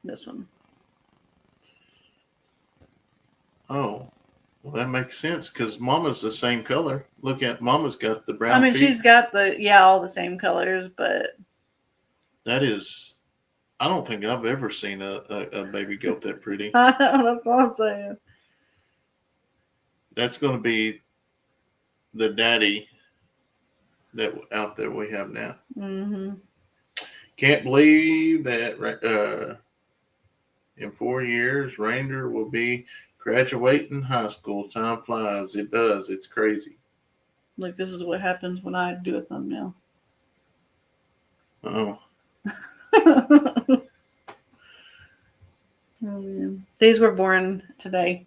Speaker 2: This one.
Speaker 1: Oh, well, that makes sense because Mama's the same color. Look at Mama's got the brown.
Speaker 2: I mean,
Speaker 1: feet.
Speaker 2: she's got all the same colors, but
Speaker 1: That is, I don't think I've ever seen a baby goat that pretty.
Speaker 2: I know, that's what I'm saying.
Speaker 1: That's going to be the daddy that out there we have now.
Speaker 2: Mm-hmm.
Speaker 1: Can't believe that in 4 years, Ranger will be graduating high school. Time flies. It does. It's crazy.
Speaker 2: Look, this is what happens when I do a thumbnail.
Speaker 1: Oh.
Speaker 2: These were born today.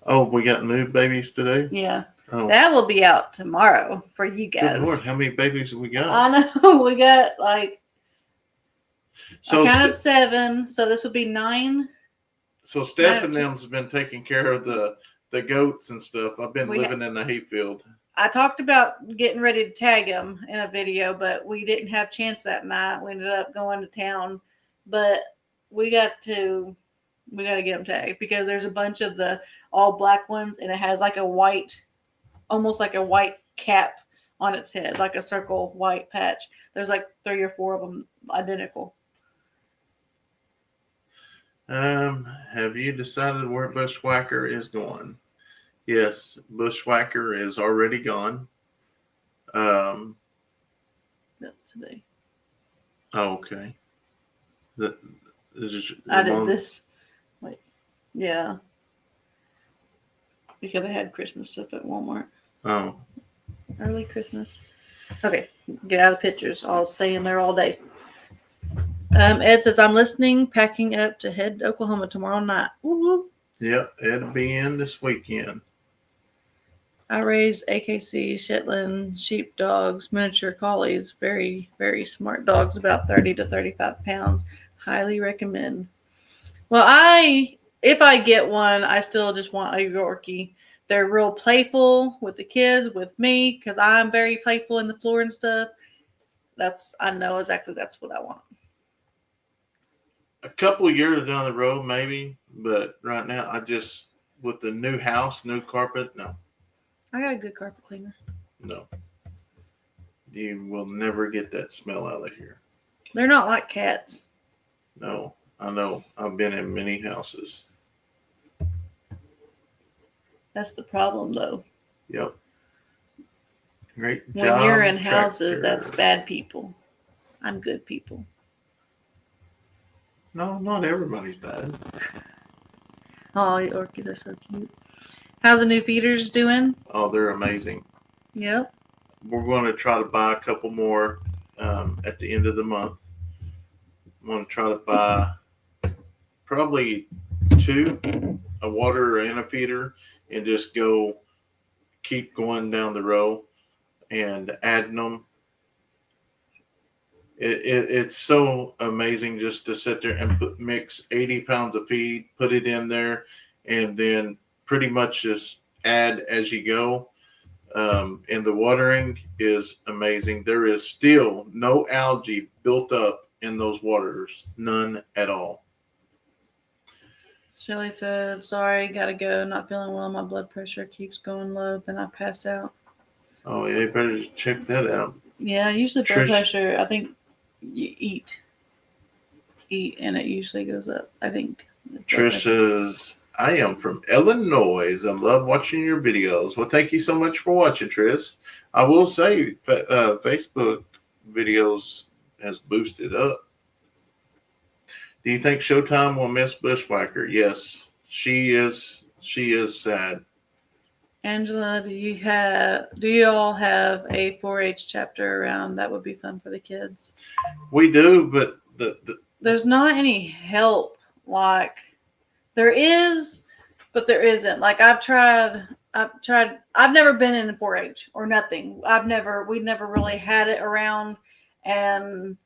Speaker 1: Oh, we got new babies today?
Speaker 2: Yeah.
Speaker 1: Oh.
Speaker 2: That will be out tomorrow for you guys.
Speaker 1: Good Lord, how many babies have we got?
Speaker 2: I know. We got I counted 7, so this would be 9.
Speaker 1: So Steph and them's been taking care of the goats and stuff. I've been living in the hayfield.
Speaker 2: I talked about getting ready to tag them in a video, but we didn't have a chance that night. We ended up going to town, but we got to get them tagged because there's a bunch of the all black ones, and it has like a white, almost like a white cap on its head, like a circle white patch. There's like 3 or 4 of them identical.
Speaker 1: Have you decided where Bushwhacker is going? Yes, Bushwhacker is already gone.
Speaker 2: Today.
Speaker 1: Oh, okay.
Speaker 2: I did this. Wait, yeah. Because they had Christmas stuff at Walmart.
Speaker 1: Oh.
Speaker 2: Early Christmas. Okay, get out of the pictures. I'll stay in there all day. Ed says, I'm listening, packing up to head to Oklahoma tomorrow night. Woo-hoo.
Speaker 1: Yep, it'll be in this weekend.
Speaker 2: I raise AKC, Shetland, sheepdogs, miniature collies. Very, very smart dogs, about 30 to 35 pounds. Highly recommend. Well, if I get one, I still just want a Yorkie. They're real playful with the kids, with me, because I'm very playful in the floor and stuff. I know exactly that's what I want.
Speaker 1: A couple of years down the road, maybe, but right now, with the new house, new carpet, no.
Speaker 2: I got a good carpet cleaner.
Speaker 1: No. You will never get that smell out of here.
Speaker 2: They're not like cats.
Speaker 1: No, I know. I've been in many houses.
Speaker 2: That's the problem, though.
Speaker 1: Yep. Great job.
Speaker 2: When you're in houses,
Speaker 1: Tractor.
Speaker 2: that's bad people. I'm good people.
Speaker 1: No, not everybody's bad.
Speaker 2: Oh, your Orchids are so cute. How's the new feeders doing?
Speaker 1: Oh, they're amazing.
Speaker 2: Yep.
Speaker 1: We're going to try to buy a couple more at the end of the month. I'm going to try to buy probably 2, a water and a feeder, and just keep going down the row and adding them. It's so amazing just to sit there and mix 80 pounds of feed, put it in there, and then pretty much just add as you go. And the watering is amazing. There is still no algae built up in those waters, none at all.
Speaker 2: Shelly said, "Sorry, gotta go. Not feeling well. My blood pressure keeps going low. Then I pass out."
Speaker 1: Oh, yeah, you better check that out.
Speaker 2: Yeah, usually blood
Speaker 1: Trish-
Speaker 2: pressure. I think you eat, and it usually goes up. I think.
Speaker 1: Trish says, I am from Illinois. I love watching your videos. Well, thank you so much for watching, Trish. I will say Facebook videos has boosted up. Do you think Showtime will miss Bushwhacker? Yes, she is. She is sad.
Speaker 2: Angela, do you all have a 4-H chapter around? That would be fun for the kids.
Speaker 1: We do, but
Speaker 2: There's not any help. Like there is, but there isn't. Like I've tried. I've never been in 4-H or nothing. We've never really had it around, and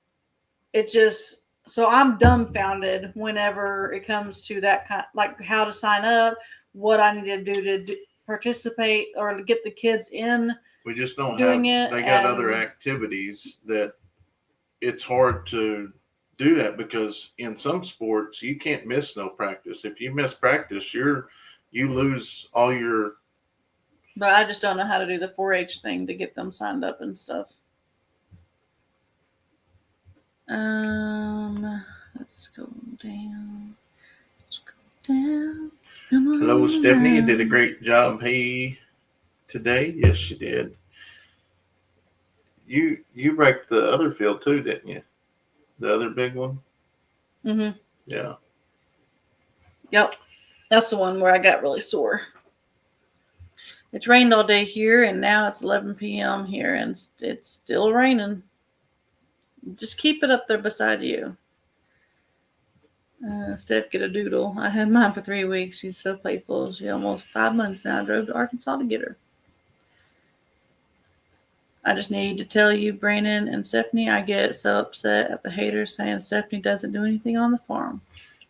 Speaker 2: it just. So I'm dumbfounded whenever it comes to that kind, like how to sign up, what I need to do to participate or to get the kids in.
Speaker 1: we just don't
Speaker 2: Doing
Speaker 1: have.
Speaker 2: it,
Speaker 1: They got
Speaker 2: and-
Speaker 1: other activities that it's hard to do that because in some sports you can't miss no practice. If you miss practice, you lose all your.
Speaker 2: But I just don't know how to do the 4-H thing to get them signed up and stuff. Let's go down. Let's go down. Come on.
Speaker 1: Hello, Stephanie. You
Speaker 2: down.
Speaker 1: did a great job. Today, yes, you did. You wrecked the other field too, didn't you? The other big one.
Speaker 2: Mhm.
Speaker 1: Yeah.
Speaker 2: Yep. That's the one where I got really sore. It's rained all day here, and now it's 11 p.m. here, and it's still raining. Just keep it up there beside you. Steph, get a doodle. I had mine for 3 weeks. She's so playful. She's almost 5 months now. I drove to Arkansas to get her. I just need to tell you, Brandon and Stephanie, I get so upset at the haters saying Stephanie doesn't do anything on the farm.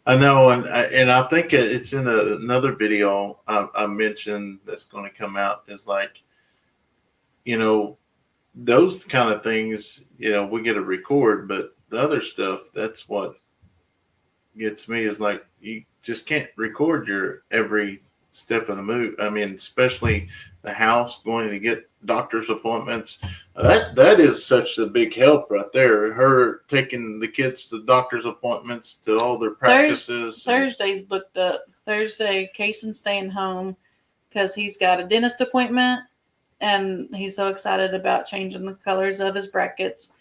Speaker 1: I know, and I think it's in another video I mentioned that's going to come out. Is like, those kind of things. We get to record, but the other stuff, that's what gets me. Is like you just can't record your every step of the move. I mean, especially the house, going to get doctor's appointments. That is such a big help right there. Her taking the kids to doctor's appointments, to all their practices.
Speaker 2: Thursday's booked up. Thursday, Kayson's staying home because he's got a dentist appointment, and he's so excited about changing the colors of his brackets.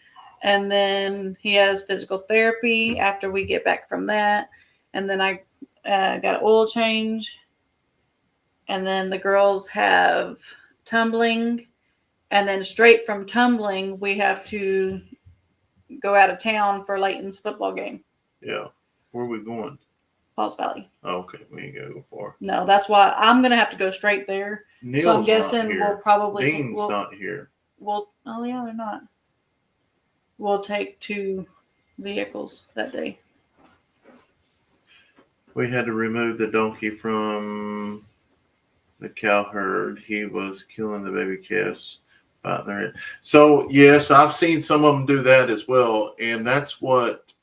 Speaker 2: And then he has physical therapy after we get back from that. And then I got an oil change. And then the girls have tumbling. And then straight from tumbling, we have to go out of town for Leighton's football game.
Speaker 1: Yeah. Where are we going?
Speaker 2: Falls Valley.
Speaker 1: Oh, okay, we ain't gotta go far.
Speaker 2: No, that's why I'm going to have to go straight there.
Speaker 1: Neil's
Speaker 2: So I'm guessing
Speaker 1: not here.
Speaker 2: we'll probably
Speaker 1: Dean's not here.
Speaker 2: oh yeah, they're not. We'll take 2 vehicles that day.
Speaker 1: We had to remove the donkey from the cow herd. He was killing the baby calves. So yes, I've seen some of them do that as well, and that's what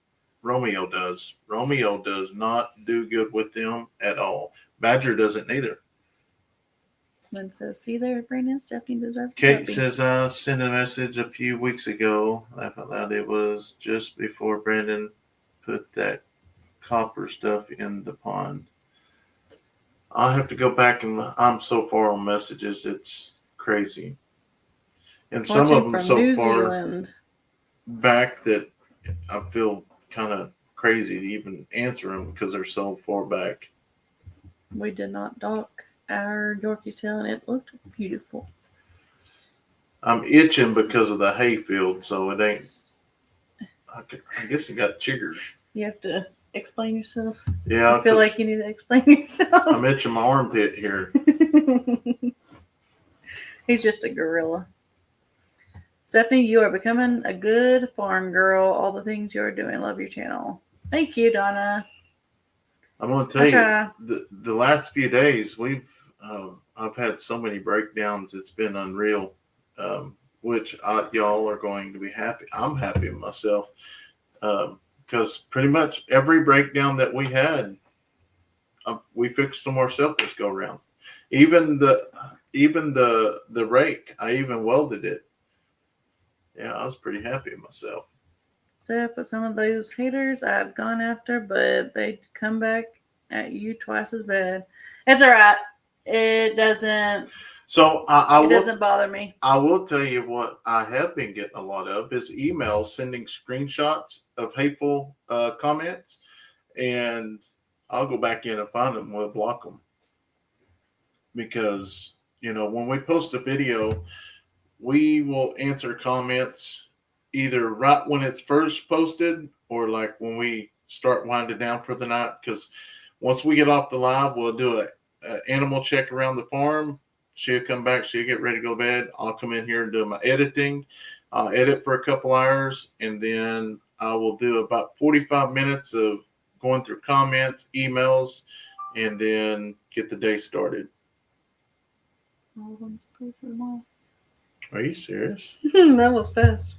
Speaker 1: Romeo does. Romeo does not do good with them at all. Badger doesn't either.
Speaker 2: Lynn says, "See there, Brandon, Stephanie deserves."
Speaker 1: Kate says, I sent a message a few weeks ago. Laugh out loud. It was just before Brandon put that copper stuff in the pond. I'll have to go back, and I'm so far on messages. It's crazy. And some of them so far back that I feel kind of crazy to even answer them because they're so far back.
Speaker 2: We did not dock our Yorkie tail, and it looked beautiful.
Speaker 1: I'm itching because of the hay field, so it ain't. I guess it got chiggers.
Speaker 2: You have to explain yourself.
Speaker 1: Yeah,
Speaker 2: I feel like you need to explain yourself.
Speaker 1: I'm itching my armpit here.
Speaker 2: He's just a gorilla. Stephanie, you are becoming a good farm girl. All the things you're doing. Love your channel. Thank you, Donna.
Speaker 1: I'm going to tell you, the last few days, we've I've had so many breakdowns. It's been unreal. Which y'all are going to be happy. I'm happy with myself because pretty much every breakdown that we had, we fixed them ourselves this go around. Even the rake, I even welded it. Yeah, I was pretty happy with myself.
Speaker 2: Except for some of those haters I've gone after, but they come back at you twice as bad. It's all right. It doesn't.
Speaker 1: So
Speaker 2: It doesn't bother me.
Speaker 1: I will tell you what I have been getting a lot of is emails sending screenshots of hateful comments, and I'll go back in and find them. We'll block them because when we post a video, we will answer comments either right when it's first posted or like when we start winding down for the night. Because once we get off the live, we'll do an animal check around the farm. She'll come back. She'll get ready to go to bed. I'll come in here and do my editing. I'll edit for a couple hours, and then I will do about 45 minutes of going through comments, emails, and then get the day started. Are you serious?
Speaker 2: That was fast.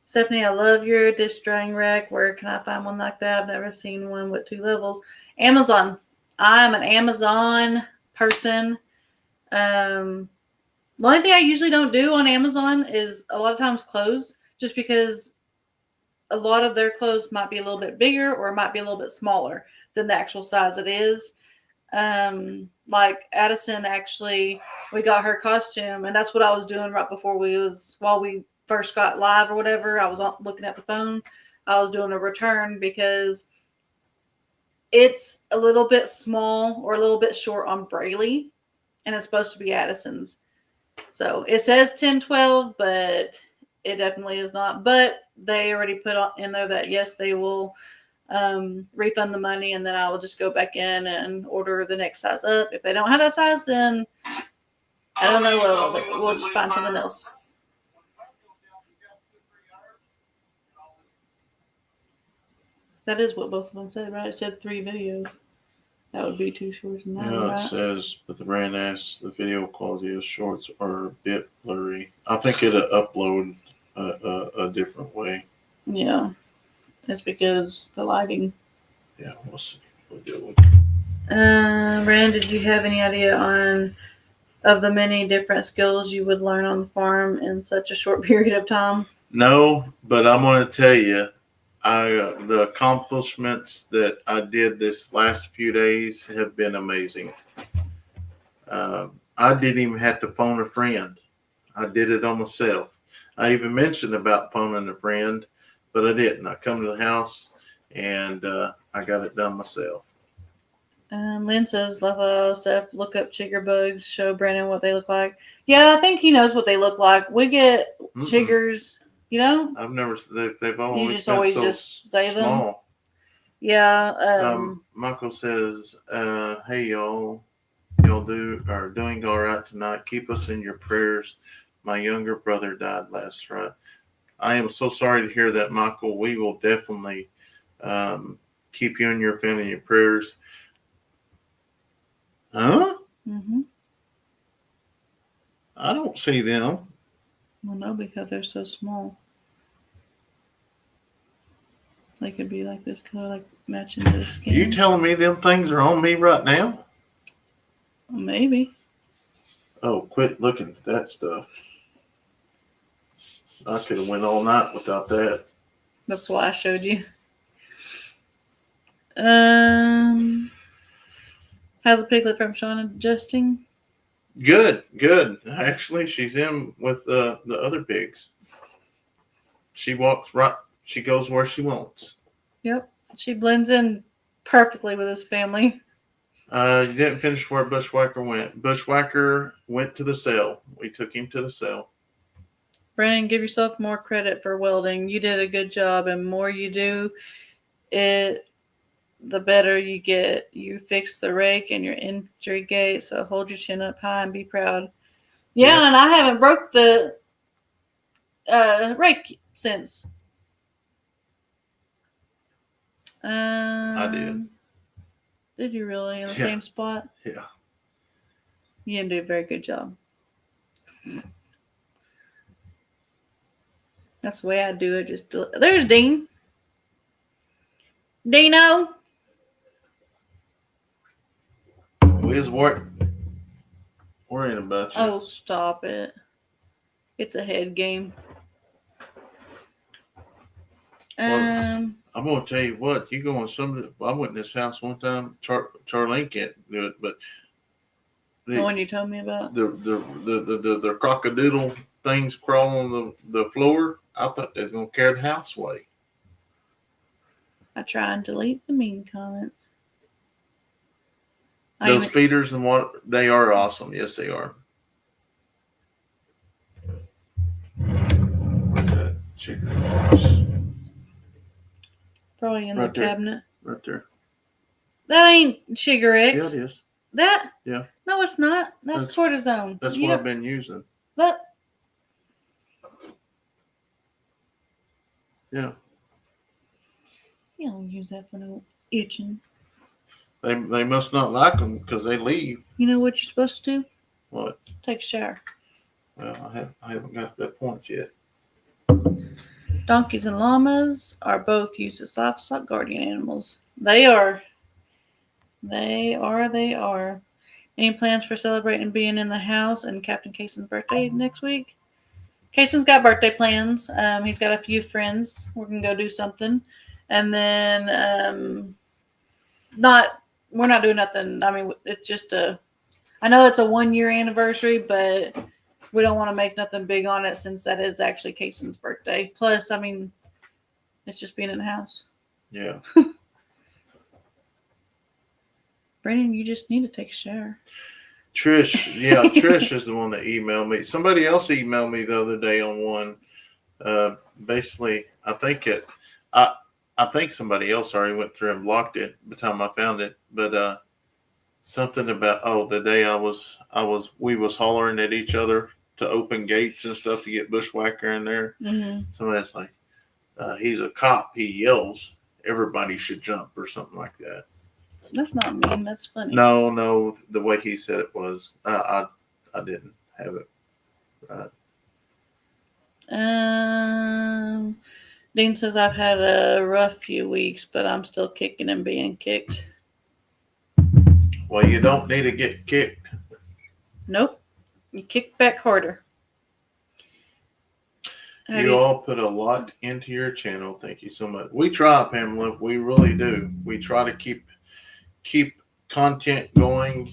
Speaker 2: Stephanie, I love your dish drying rack. Where can I find one like that? I've never seen one with 2 levels. Amazon. I'm an Amazon person. The only thing I usually don't do on Amazon is a lot of times clothes, just because a lot of their clothes might be a little bit bigger or it might be a little bit smaller than the actual size it is. Like Addison, actually, we got her costume, and that's what I was doing right before while we first got live or whatever. I was looking at the phone. I was doing a return because it's a little bit small or a little bit short on Braylee, and it's supposed to be Addison's. So it says 10-12, but it definitely is not. But they already put in there that yes, they will refund the money, and then I will just go back in and order the next size up. If they don't have that size, then I don't know. We'll just find something else. That is what both of them said, right? It said 3 videos. That would be 2 shorts and 9,
Speaker 1: Yeah,
Speaker 2: right?
Speaker 1: it says, but the brand asks the video quality of shorts are a bit blurry. I think it'll upload a different way.
Speaker 2: Yeah. It's because the lighting.
Speaker 1: Yeah, we'll see. We'll deal with it.
Speaker 2: Brandon, did you have any idea of the many different skills you would learn on the farm in such a short period of time?
Speaker 1: No, but I'm going to tell you, the accomplishments that I did this last few days have been amazing. I didn't even have to phone a friend. I did it on myself. I even mentioned about phoning a friend, but I didn't. I come to the house and I got it done myself.
Speaker 2: Lynn says, love all stuff. Look up chigger bugs. Show Brandon what they look like. Yeah, I think he knows what they look like. We get chiggers,
Speaker 1: I've never. They've always
Speaker 2: you just
Speaker 1: been
Speaker 2: always
Speaker 1: so
Speaker 2: just say
Speaker 1: small.
Speaker 2: them. Yeah.
Speaker 1: Michael says, "Hey y'all are doing all right tonight. Keep us in your prayers. My younger brother died last Friday. I am so sorry to hear that, Michael. We will definitely keep you and your family in your prayers." Huh?
Speaker 2: Mm-hmm.
Speaker 1: I don't see them.
Speaker 2: Well, no, because they're so small. They could be like this color, like matching the skin.
Speaker 1: You telling me them things are on me right now?
Speaker 2: Maybe.
Speaker 1: Oh, quit looking at that stuff. I could have went all night without that.
Speaker 2: That's why I showed you. How's the piglet from Sean adjusting?
Speaker 1: Good. Actually, she's in with the other pigs. She walks right. She goes where she wants.
Speaker 2: Yep. She blends in perfectly with his family.
Speaker 1: You didn't finish where Bushwhacker went. Bushwhacker went to the cell. We took him to the cell.
Speaker 2: Brandon, give yourself more credit for welding. You did a good job, and more you do, the better you get. You fixed the rake and your entry gate, so hold your chin up high and be proud. Yeah. And I haven't broke the rake since.
Speaker 1: I did.
Speaker 2: Did you really in the
Speaker 1: Yeah.
Speaker 2: same spot?
Speaker 1: Yeah.
Speaker 2: You didn't do a very good job. That's the way I do it. There's Dean. Dino.
Speaker 1: We was worrying about you.
Speaker 2: Oh, stop it. It's a head game.
Speaker 1: I'm gonna tell you what. You go in I went in this house one time. Charlene can't do it, but
Speaker 2: the one you told me about.
Speaker 1: the crocodile things crawling on the floor. I thought they was gonna carry the house away.
Speaker 2: I try and delete the mean comments.
Speaker 1: Those feeders and what they are awesome. Yes, they are. Where's that chicken box?
Speaker 2: Probably in
Speaker 1: Right
Speaker 2: the
Speaker 1: there.
Speaker 2: cabinet.
Speaker 1: Right there.
Speaker 2: That ain't Sugar X.
Speaker 1: Yeah, it is.
Speaker 2: That?
Speaker 1: Yeah.
Speaker 2: No, it's not. That's cortisone.
Speaker 1: That's what I've been using.
Speaker 2: But
Speaker 1: Yeah.
Speaker 2: you don't use that for no itching.
Speaker 1: They must not like them because they leave.
Speaker 2: You know what you're supposed to do?
Speaker 1: What?
Speaker 2: Take a shower.
Speaker 1: Well, I haven't got that point yet.
Speaker 2: Donkeys and llamas are both used as livestock guardian animals. They are. They are. Any plans for celebrating being in the house and Captain Kayson's birthday next week? Kayson's got birthday plans. He's got a few friends. We're going to go do something. And then we're not doing nothing. I mean, it's just I know it's a 1 year anniversary, but we don't want to make nothing big on it since that is actually Kayson's birthday. Plus, I mean, it's just being in the house.
Speaker 1: Yeah.
Speaker 2: Brandon, you just need to take a shower.
Speaker 1: Trish is the one that emailed me. Somebody else emailed me the other day on one. Basically, I think somebody else already went through and blocked it by the time I found it. But something about the day we was hollering at each other to open gates and stuff to get Bushwhacker in there.
Speaker 2: Mm-hmm.
Speaker 1: Somebody's like, he's a cop. He yells, everybody should jump or something like that.
Speaker 2: That's not mean. That's funny.
Speaker 1: No, the way he said it was, I didn't have it
Speaker 2: right. Dean says I've had a rough few weeks, but I'm still kicking and being kicked.
Speaker 1: Well, you don't need to get kicked.
Speaker 2: Nope. You kick back harder.
Speaker 1: You all put a lot into your channel. Thank you so much. We try, Pamela. We really do. We try to keep content going,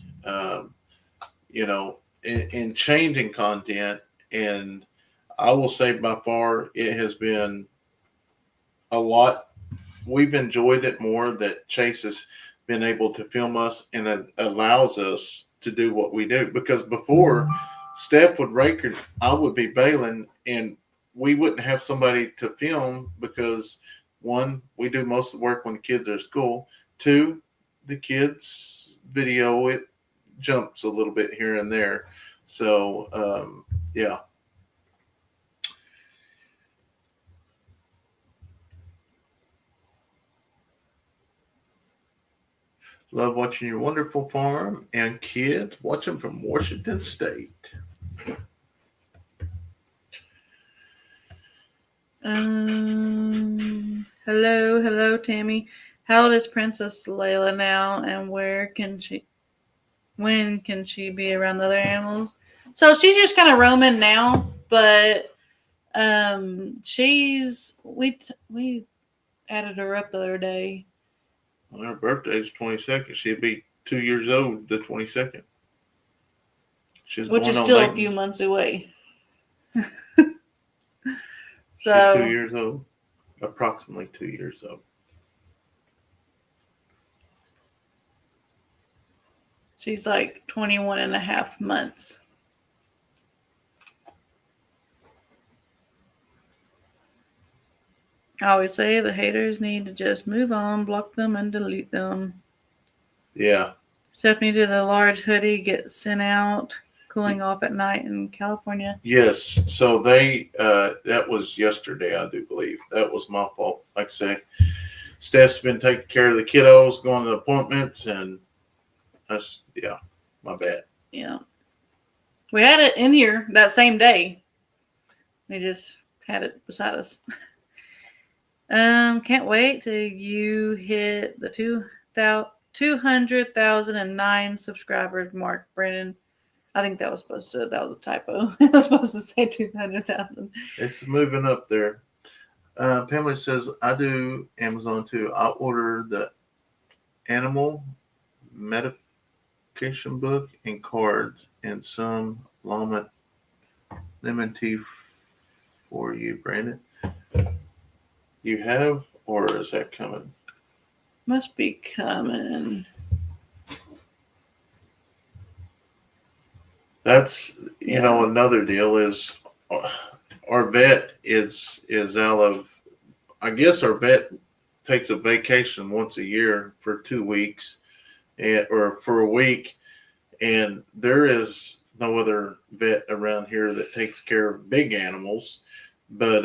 Speaker 1: in changing content. And I will say by far it has been a lot. We've enjoyed it more that Chase has been able to film us and it allows us to do what we do. Because before, Steph would rake her, I would be bailing, and we wouldn't have somebody to film because, one, we do most of the work when the kids are at school. Two, the kids video, it jumps a little bit here and there. So, yeah. Love watching your wonderful farm and kids. Watch them from Washington State.
Speaker 2: Hello, Tammy. How old is Princess Layla now, and when can she be around the other animals? So she's just kind of roaming now, but we added her up the other day.
Speaker 1: Well, her birthday is 22nd. She'll be 2 years old the 22nd.
Speaker 2: Which is still a few months away.
Speaker 1: So, she's 2 years old. Approximately 2 years old.
Speaker 2: She's like 21 and a half months. I always say the haters need to just move on, block them, and delete them.
Speaker 1: Yeah.
Speaker 2: Stephanie, did the large hoodie get sent out cooling off at night in California?
Speaker 1: Yes. So they, that was yesterday, I do believe. That was my fault. Like I say, Steph's been taking care of the kiddos, going to appointments, and that's my bad.
Speaker 2: Yeah. We had it in here that same day. We just had it beside us. Can't wait till you hit the 200,009 subscribers mark, Brandon. I think that was a typo. I was supposed to say 200,000.
Speaker 1: It's moving up there. Pamela says, I do Amazon too. I order the animal medication book and cards and some lemon tea for you, Brandon. You have, or is that coming?
Speaker 2: Must be coming.
Speaker 1: That's another deal is our vet is out of. I guess our vet takes a vacation once a year for 2 weeks, or for a week, and there is no other vet around here that takes care of big animals. But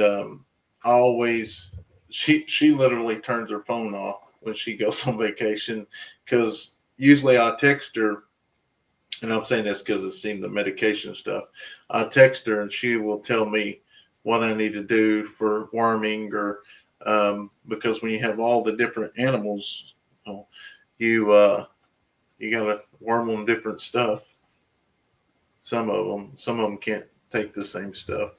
Speaker 1: she literally turns her phone off when she goes on vacation, because usually I text her. And I'm saying this because I've seen the medication stuff. I text her and she will tell me what I need to do for worming, or because when you have all the different animals, you gotta worm them different stuff. Some of them can't take the same stuff.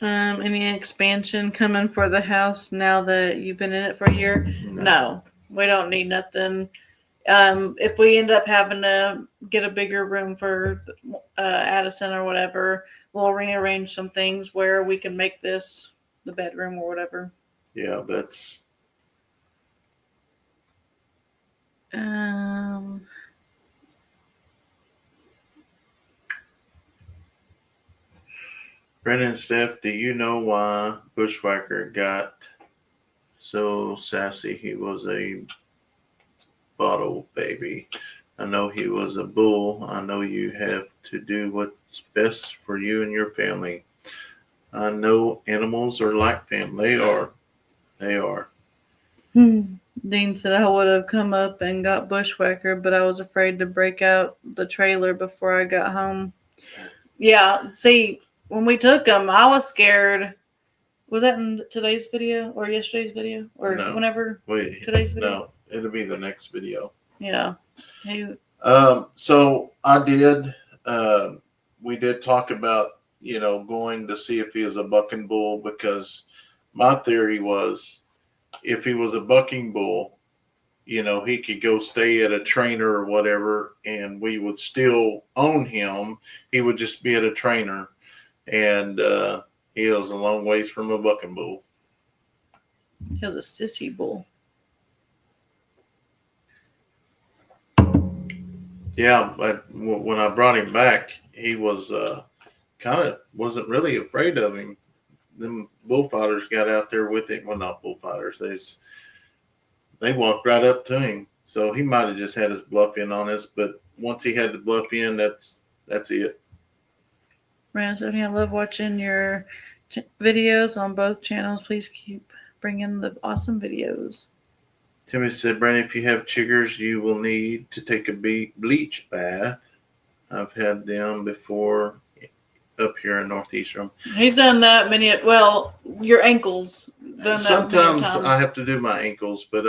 Speaker 2: Any expansion coming for the house now that you've been in it for a year? No, we don't need nothing. If we end up having to get a bigger room for Addison or whatever, we'll rearrange some things where we can make this the bedroom or whatever.
Speaker 1: Yeah, that's. Brennan and Steph, do you know why Bushwhacker got so sassy? He was a bottle baby. I know he was a bull. I know you have to do what's best for you and your family. I know animals are like family. They are.
Speaker 2: Dean said I would have come up and got Bushwhacker, but I was afraid to break out the trailer before I got home. Yeah, see, when we took him, I was scared. Was that in today's video or yesterday's video or
Speaker 1: No.
Speaker 2: Whenever?
Speaker 1: Wait,
Speaker 2: today's video?
Speaker 1: No, it'll be the next video.
Speaker 2: Yeah.
Speaker 1: So I did. We did talk about going to see if he is a bucking bull, because my theory was if he was a bucking bull, he could go stay at a trainer or whatever, and we would still own him. He would just be at a trainer, and he was a long ways from a bucking bull.
Speaker 2: He was a sissy bull.
Speaker 1: Yeah, but when I brought him back, he was wasn't really afraid of him. Them bullfighters got out there with him. Well, not bullfighters. They walked right up to him. So he might have just had his bluff in on us. But once he had the bluff in, that's it.
Speaker 2: Brandon, I love watching your videos on both channels. Please keep bringing the awesome videos.
Speaker 1: Timmy said, Brandon, if you have chiggers, you will need to take a bleach bath. I've had them before up here in Northeastern.
Speaker 2: He's done that many. Well, your ankles.
Speaker 1: Sometimes I have to do my ankles, but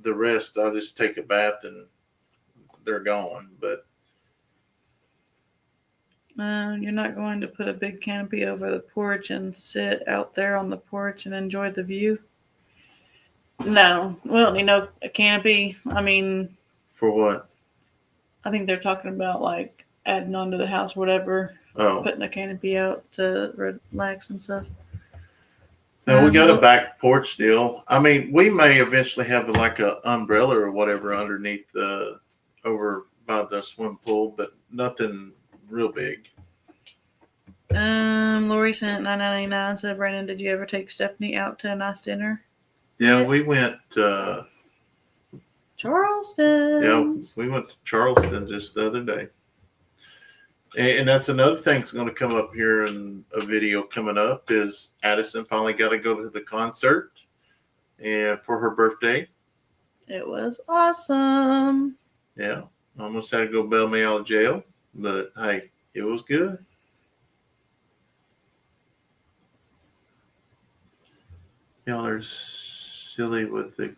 Speaker 1: the rest, I just take a bath and they're gone. But
Speaker 2: you're not going to put a big canopy over the porch and sit out there on the porch and enjoy the view? No, we don't need a canopy. I mean,
Speaker 1: for what?
Speaker 2: I think they're talking about like adding on to the house or whatever.
Speaker 1: Oh,
Speaker 2: putting a canopy out to relax and stuff.
Speaker 1: No, we got a back porch deal. I mean, we may eventually have like a umbrella or whatever underneath over by the swim pool, but nothing real big.
Speaker 2: Lori sent $9.99. Said, Brandon, did you ever take Stephanie out to a nice dinner?
Speaker 1: Yeah, we went.
Speaker 2: Charleston.
Speaker 1: Yeah, we went to Charleston just the other day. And that's another thing that's going to come up here in a video coming up is Addison finally got to go to the concert and for her birthday.
Speaker 2: It was awesome.
Speaker 1: Yeah, almost had to go bail me out of jail, but hey, it was good. Y'all are silly with the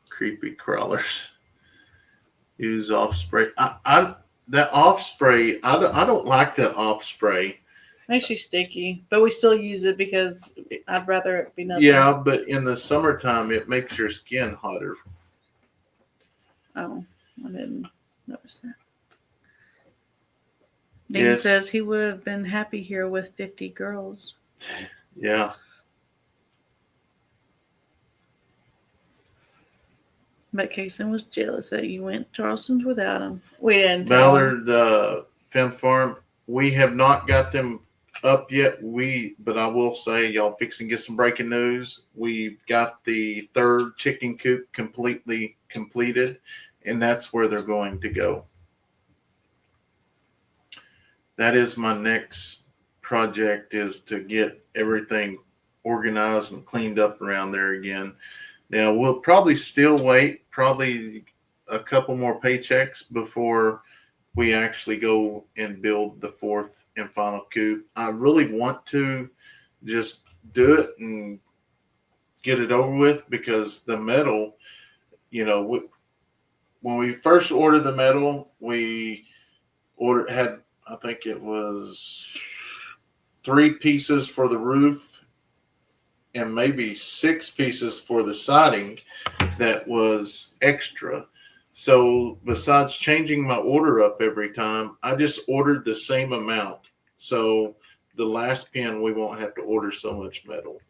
Speaker 1: creepy crawlers. Use off spray. That off spray. I don't like that off spray.
Speaker 2: Makes you sticky, but we still use it because I'd rather it be nothing.
Speaker 1: Yeah, but in the summertime, it makes your skin hotter.
Speaker 2: Oh, I didn't notice that. Dean
Speaker 1: Yes.
Speaker 2: says he would have been happy here with 50 girls.
Speaker 1: Yeah.
Speaker 2: But Kayson was jealous that you went to Charleston's without him. We didn't tell him.
Speaker 1: Ballard Fem Farm. We have not got them up yet. But I will say, y'all fixing to get some breaking news. We've got the third chicken coop completely completed, and that's where they're going to go. That is my next project, is to get everything organized and cleaned up around there again. Now, we'll probably still wait probably a couple more paychecks before we actually go and build the fourth and final coop. I really want to just do it and get it over with, because the metal, when we first ordered the metal, we had, I think it was 3 pieces for the roof and maybe 6 pieces for the siding that was extra. So besides changing my order up every time, I just ordered the same amount. So the last pin, we won't have to order so much metal.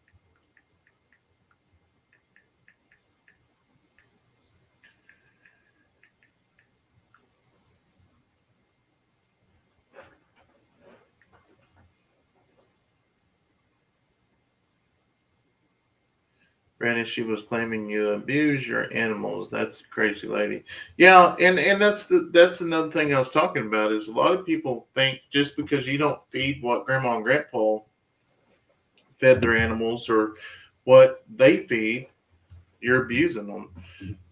Speaker 1: Brandon, she was claiming you abuse your animals. That's a crazy lady. Yeah, and that's another thing I was talking about, is a lot of people think just because you don't feed what Grandma and Grandpa fed their animals or what they feed, you're abusing them.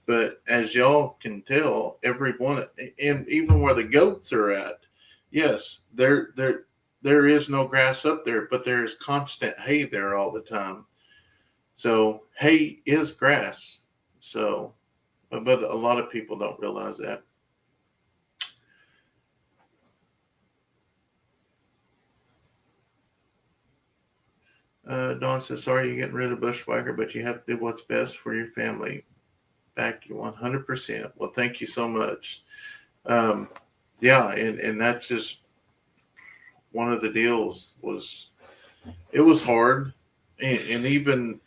Speaker 1: But as y'all can tell, every one, and even where the goats are at, yes, there is no grass up there, but there is constant hay there all the time. So hay is grass. So, but a lot of people don't realize that. Dawn says, sorry you're getting rid of Bushwhacker, but you have to do what's best for your family. Back you 100%. Well, thank you so much. Yeah, and that's just one of the deals. It was hard. And even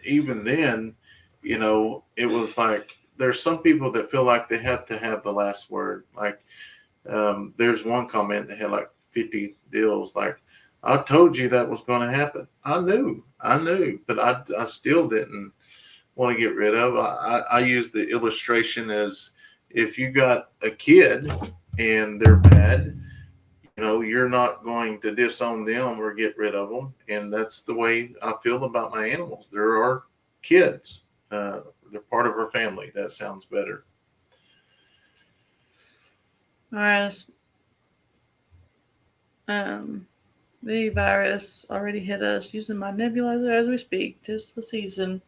Speaker 1: then, it was like, there's some people that feel like they have to have the last word. Like, there's one comment that had like 50 deals. Like, I told you that was going to happen. I knew, but I still didn't want to get rid of. I use the illustration as, if you got a kid and they're bad, you're not going to disown them or get rid of them. And that's the way I feel about my animals. They're our kids. They're part of our family. That sounds better.
Speaker 2: All right. The virus already hit us using my nebulizer as we speak. 'Tis the season.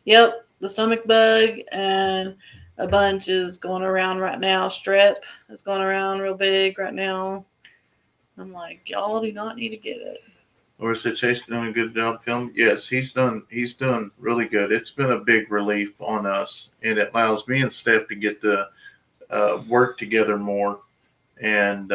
Speaker 2: Yep, the stomach bug and a bunch is going around right now. Strep is going around real big right now. I'm like, y'all do not need to get it.
Speaker 1: Or is it Chase doing a good job filming? Yes, he's done really good. It's been a big relief on us, and it allows me and Steph to get to work together more, and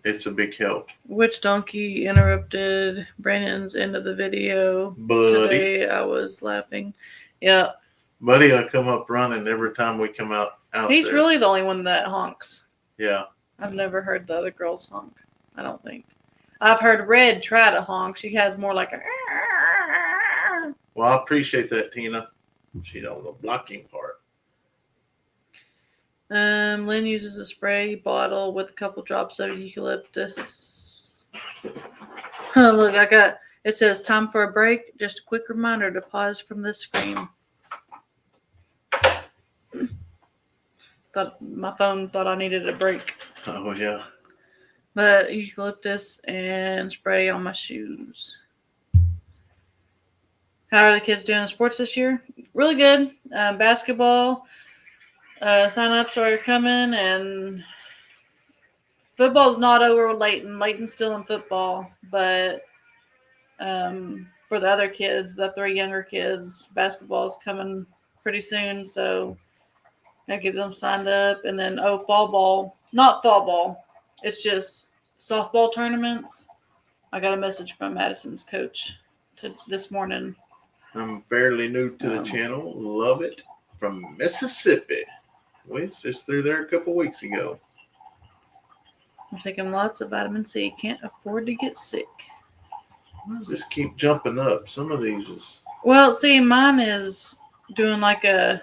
Speaker 1: it's a big help.
Speaker 2: Which donkey interrupted Brandon's end of the video?
Speaker 1: Buddy.
Speaker 2: Today I was laughing. Yeah.
Speaker 1: Buddy, I come up running every time we come out
Speaker 2: He's
Speaker 1: there.
Speaker 2: really the only one that honks.
Speaker 1: Yeah.
Speaker 2: I've never heard the other girls honk. I don't think. I've heard Red try to honk. She has more like a.
Speaker 1: Well, I appreciate that, Tina. She don't know the blocking part.
Speaker 2: Lynn uses a spray bottle with a couple drops of eucalyptus. Look, it says time for a break. Just a quick reminder to pause from the screen. Thought my phone thought I needed a break.
Speaker 1: Oh yeah.
Speaker 2: But eucalyptus and spray on my shoes. How are the kids doing in sports this year? Really good. Basketball sign-ups are coming, and football's not over with Leighton. Leighton's still in football, but for the other kids, the 3 younger kids, basketball's coming pretty soon, so I get them signed up. And then fall ball, not fall ball, it's just softball tournaments. I got a message from Addison's coach this morning.
Speaker 1: I'm fairly new to the channel. Love it. From Mississippi. We just through there a couple weeks ago.
Speaker 2: I'm taking lots of vitamin C. Can't afford to get sick.
Speaker 1: Why does this keep jumping up? Some of these is.
Speaker 2: Well, see, mine is doing like a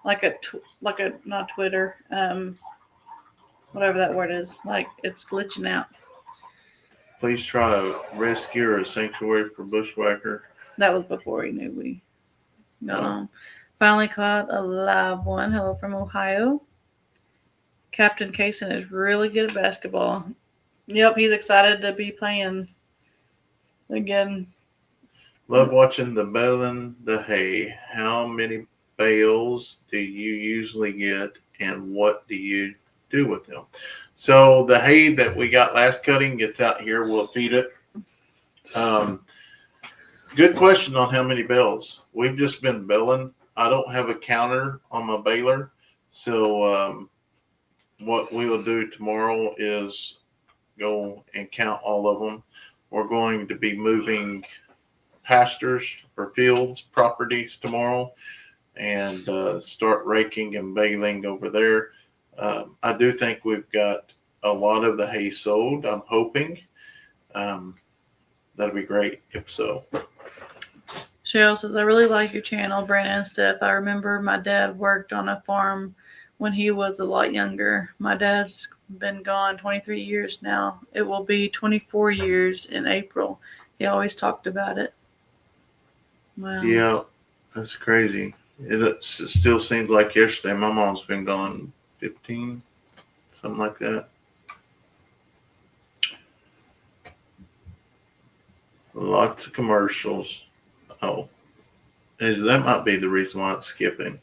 Speaker 2: not Twitter, whatever that word is. Like it's glitching out.
Speaker 1: Please try a rescue or a sanctuary for bushwhacker.
Speaker 2: That was before he knew we got on. Finally caught a live one. Hello from Ohio. Captain Kayson is really good at basketball. Yep, he's excited to be playing again.
Speaker 1: Love watching the baling the hay. How many bales do you usually get, and what do you do with them? So the hay that we got last cutting gets out here. We'll feed it. Good question on how many bales. We've just been baling. I don't have a counter on my baler, so what we will do tomorrow is go and count all of them. We're going to be moving pastures or fields, properties tomorrow, and start raking and baling over there. I do think we've got a lot of the hay sold. I'm hoping. That'd be great if so.
Speaker 2: Cheryl says, I really like your channel, Brandon and Steph. I remember my dad worked on a farm when he was a lot younger. My dad's been gone 23 years now. It will be 24 years in April. He always talked about it. Wow.
Speaker 1: Yeah, that's crazy. It still seems like yesterday. My mom's been gone 15, something like that. Lots of commercials. Oh, that might be the reason why it's skipping.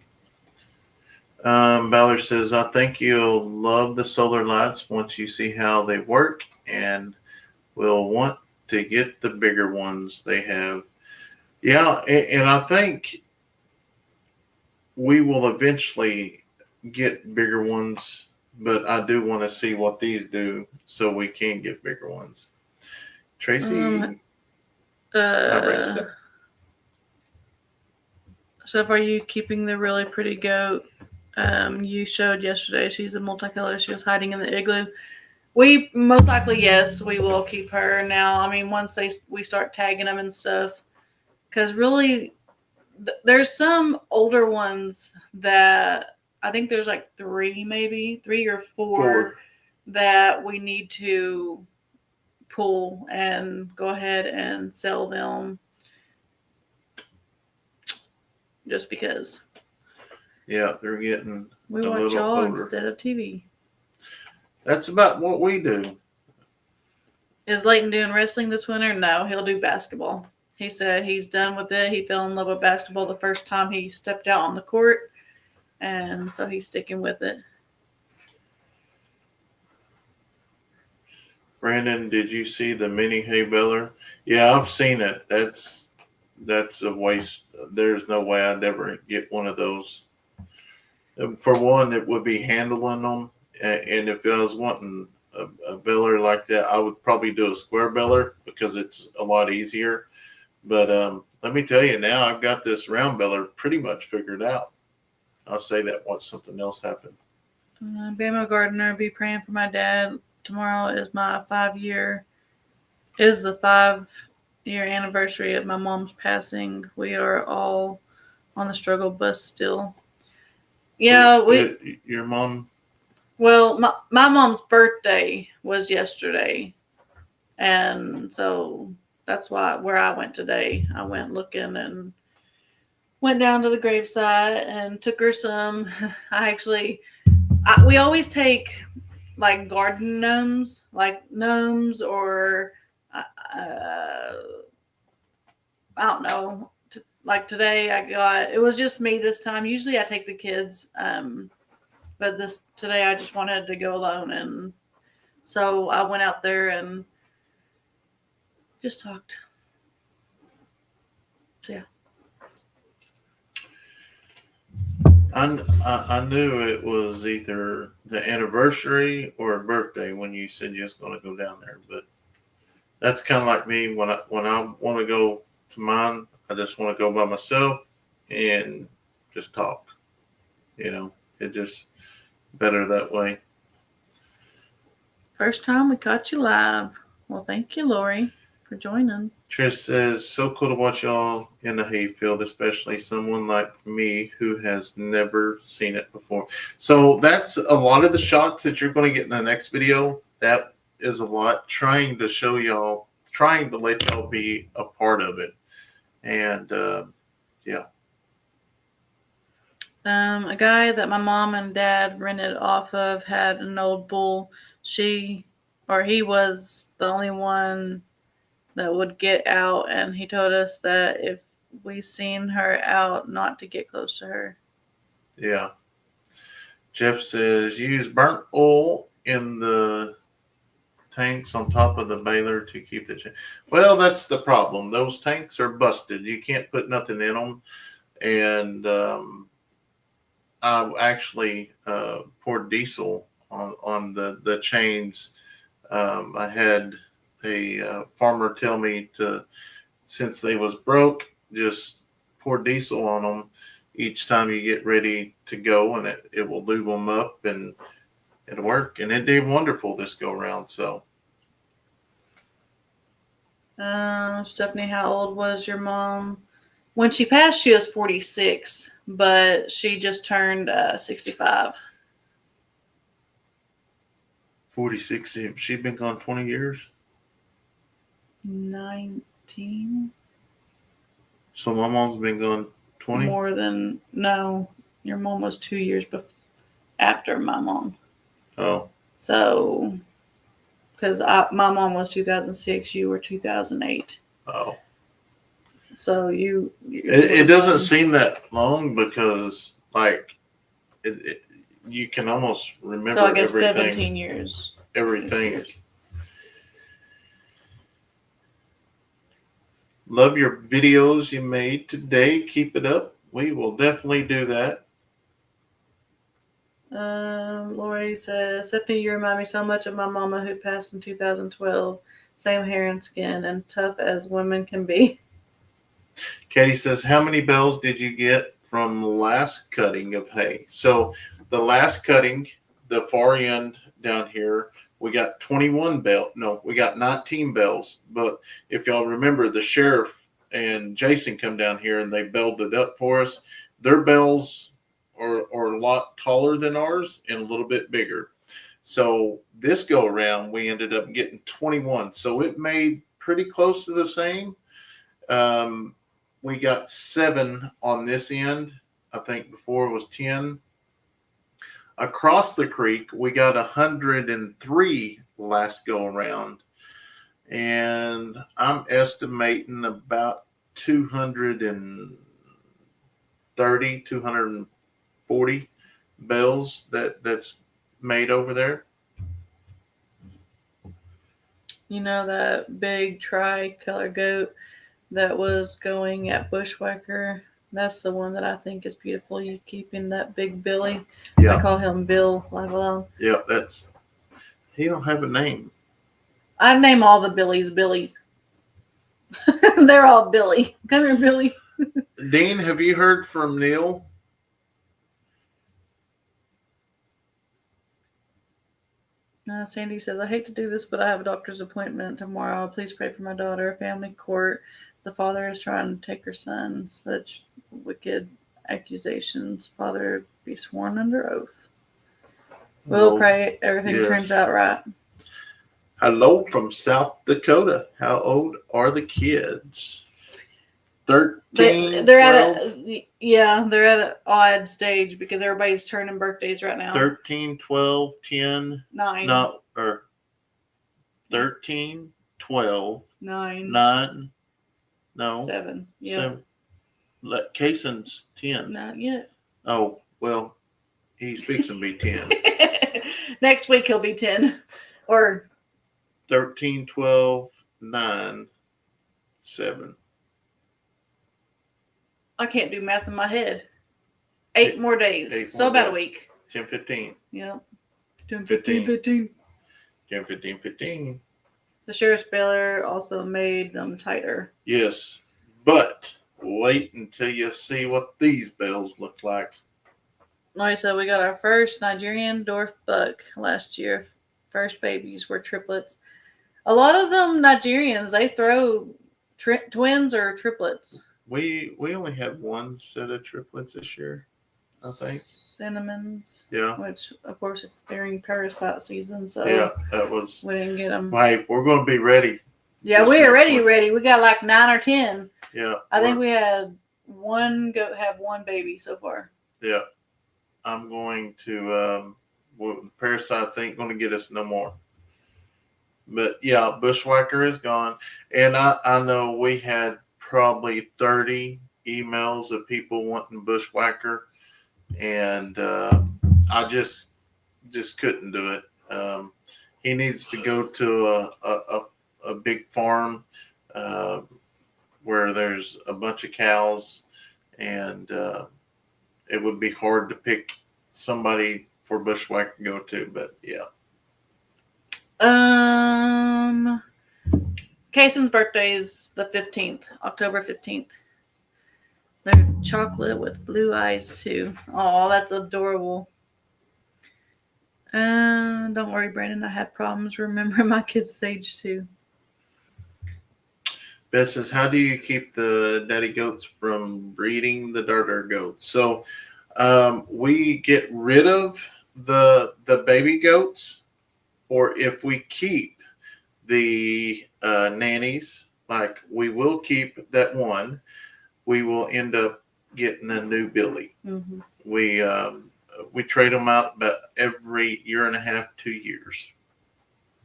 Speaker 1: Ballard says, I think you'll love the solar lights once you see how they work, and will want to get the bigger ones they have. Yeah, and I think we will eventually get bigger ones, but I do want to see what these do so we can get bigger ones. Tracy?
Speaker 2: So are you keeping the really pretty goat you showed yesterday? She's a multicolor. She was hiding in the igloo. We most likely, yes, we will keep her now. I mean, once we start tagging them and stuff, because really, there's some older ones that I think there's like 3 or 4 that we need to pull and go ahead and sell them. Just because.
Speaker 1: Yeah, they're getting
Speaker 2: we watch y'all instead of TV.
Speaker 1: That's about what we do.
Speaker 2: Is Leighton doing wrestling this winter? No, he'll do basketball. He said he's done with it. He fell in love with basketball the first time he stepped out on the court, and so he's sticking with it.
Speaker 1: Brandon, did you see the mini hay baler? Yeah, I've seen it. That's a waste. There's no way I'd ever get one of those. For one, it would be handling them, and if I was wanting a baler like that, I would probably do a square baler because it's a lot easier. But let me tell you now, I've got this round baler pretty much figured out. I'll say that once something else happened.
Speaker 2: Bama Gardner, be praying for my dad. Tomorrow is my 5-year anniversary of my mom's passing. We are all on the struggle bus still. Yeah,
Speaker 1: your mom.
Speaker 2: well, my mom's birthday was yesterday, and so that's where I went today. I went looking and went down to the gravesite and took her some. We always take like garden gnomes, or uh, I don't know. Like today, it was just me this time. Usually, I take the kids, but today I just wanted to go alone, and so I went out there and just talked. So yeah.
Speaker 1: I knew it was either the anniversary or a birthday when you said you was going to go down there. But that's kind of like me when I want to go to mine. I just want to go by myself and just talk. It just better that way.
Speaker 2: First time we caught you live. Well, thank you, Lori, for joining.
Speaker 1: Trish says, so cool to watch y'all in the hayfield, especially someone like me who has never seen it before. So that's a lot of the shots that you're going to get in the next video. That is a lot, trying to show y'all, trying to let y'all be a part of it. And yeah.
Speaker 2: A guy that my mom and dad rented off of had an old bull. He was the only one that would get out, and he told us that if we seen her out, not to get close to her.
Speaker 1: Yeah. Jeff says, use burnt oil in the tanks on top of the baler to keep the well, that's the problem. Those tanks are busted. You can't put nothing in them. And I actually poured diesel on the chains. I had a farmer tell me since they was broke, just pour diesel on them each time you get ready to go, and it will lube them up and it'll work. And it did wonderful this go around. So
Speaker 2: Stephanie, how old was your mom? When she passed, she was 46, but she just turned 65.
Speaker 1: 46. She's been gone 20 years.
Speaker 2: 19.
Speaker 1: So my mom's been gone 20.
Speaker 2: No. Your mom was 2 years after my mom.
Speaker 1: Oh.
Speaker 2: So, because my mom was 2006, you were 2008.
Speaker 1: Oh.
Speaker 2: So
Speaker 1: it doesn't seem that long because you can almost remember.
Speaker 2: So I guess
Speaker 1: everything.
Speaker 2: 17 years.
Speaker 1: Everything. Love your videos you made today. Keep it up. We will definitely do that.
Speaker 2: Lori says, Stephanie, you remind me so much of my mama who passed in 2012. Same hair and skin, and tough as women can be.
Speaker 1: Katie says, how many bells did you get from the last cutting of hay? So the last cutting, the far end down here, we got 21 bells. No, we got 19 bells. But if y'all remember, the sheriff and Jason come down here and they belled it up for us. Their bells are a lot taller than ours and a little bit bigger. So this go around, we ended up getting 21. So it made pretty close to the same. We got 7 on this end. I think before it was 10. Across the creek, we got 103 last go around. And I'm estimating about 230, 240 bells that's made over there.
Speaker 2: You know that big tri-color goat that was going at Bushwhacker? That's the one that I think is beautiful. You keeping that big Billy.
Speaker 1: Yeah.
Speaker 2: I call him Bill live alone.
Speaker 1: Yeah, he don't have a name.
Speaker 2: I name all the Billies. They're all Billy. Come here, Billy.
Speaker 1: Dean, have you heard from Neil?
Speaker 2: Sandy says, I hate to do this, but I have a doctor's appointment tomorrow. Please pray for my daughter. Family court. The father is trying to take her son. Such wicked accusations. Father be sworn under oath. We'll pray everything
Speaker 1: yes.
Speaker 2: turns out right.
Speaker 1: Hello from South Dakota. How old are the kids? 13,
Speaker 2: They're
Speaker 1: 12?
Speaker 2: they're at an odd stage because everybody's turning birthdays right now.
Speaker 1: 13, 12, 10,
Speaker 2: 9.
Speaker 1: no, or 13, 12,
Speaker 2: 9.
Speaker 1: 9, no,
Speaker 2: 7. Yeah.
Speaker 1: 7. Kayson's 10.
Speaker 2: Not yet.
Speaker 1: Oh, well, he's fixing to be 10.
Speaker 2: Next week he'll be 10. Or
Speaker 1: 13, 12, 9, 7.
Speaker 2: I can't do math in my head. 8 more days.
Speaker 1: 8
Speaker 2: so
Speaker 1: more
Speaker 2: about
Speaker 1: days.
Speaker 2: a week.
Speaker 1: 10, 15.
Speaker 2: Yep. 10,
Speaker 1: 15.
Speaker 2: 15.
Speaker 1: 10, 15, 15.
Speaker 2: The sheriff's bailiff also made them tighter.
Speaker 1: Yes, but wait until you see what these bells look like.
Speaker 2: Like I said, we got our first Nigerian dwarf buck last year. First babies were triplets. A lot of them Nigerians, they throw twins or triplets.
Speaker 1: We only had one set of triplets this year, I think.
Speaker 2: Cinnamons.
Speaker 1: Yeah.
Speaker 2: Which, of course, it's during parasite season, so
Speaker 1: Yeah, that was.
Speaker 2: we didn't get them.
Speaker 1: Hey, we're going to be ready.
Speaker 2: Yeah,
Speaker 1: this
Speaker 2: we are
Speaker 1: next
Speaker 2: ready. We got like 9 or 10.
Speaker 1: Yeah.
Speaker 2: I think we had one goat have one baby so far.
Speaker 1: Yeah. I'm going to, parasites ain't going to get us no more. But yeah, Bushwhacker is gone. And I know we had probably 30 emails of people wanting Bushwhacker. And I just couldn't do it. He needs to go to a big farm where there's a bunch of cows, and it would be hard to pick somebody for Bushwhacker to go to. But yeah.
Speaker 2: Kayson's birthday is the 15th, October 15th. They're chocolate with blue eyes too. Oh, that's adorable. Don't worry, Brandon. I had problems remembering my kids' age too.
Speaker 1: Beth says, how do you keep the daddy goats from breeding the darter goats? So we get rid of the baby goats, or if we keep the nannies, like we will keep that one, we will end up getting a new Billy.
Speaker 2: Mm-hmm.
Speaker 1: We trade them out about every year and a half, 2 years.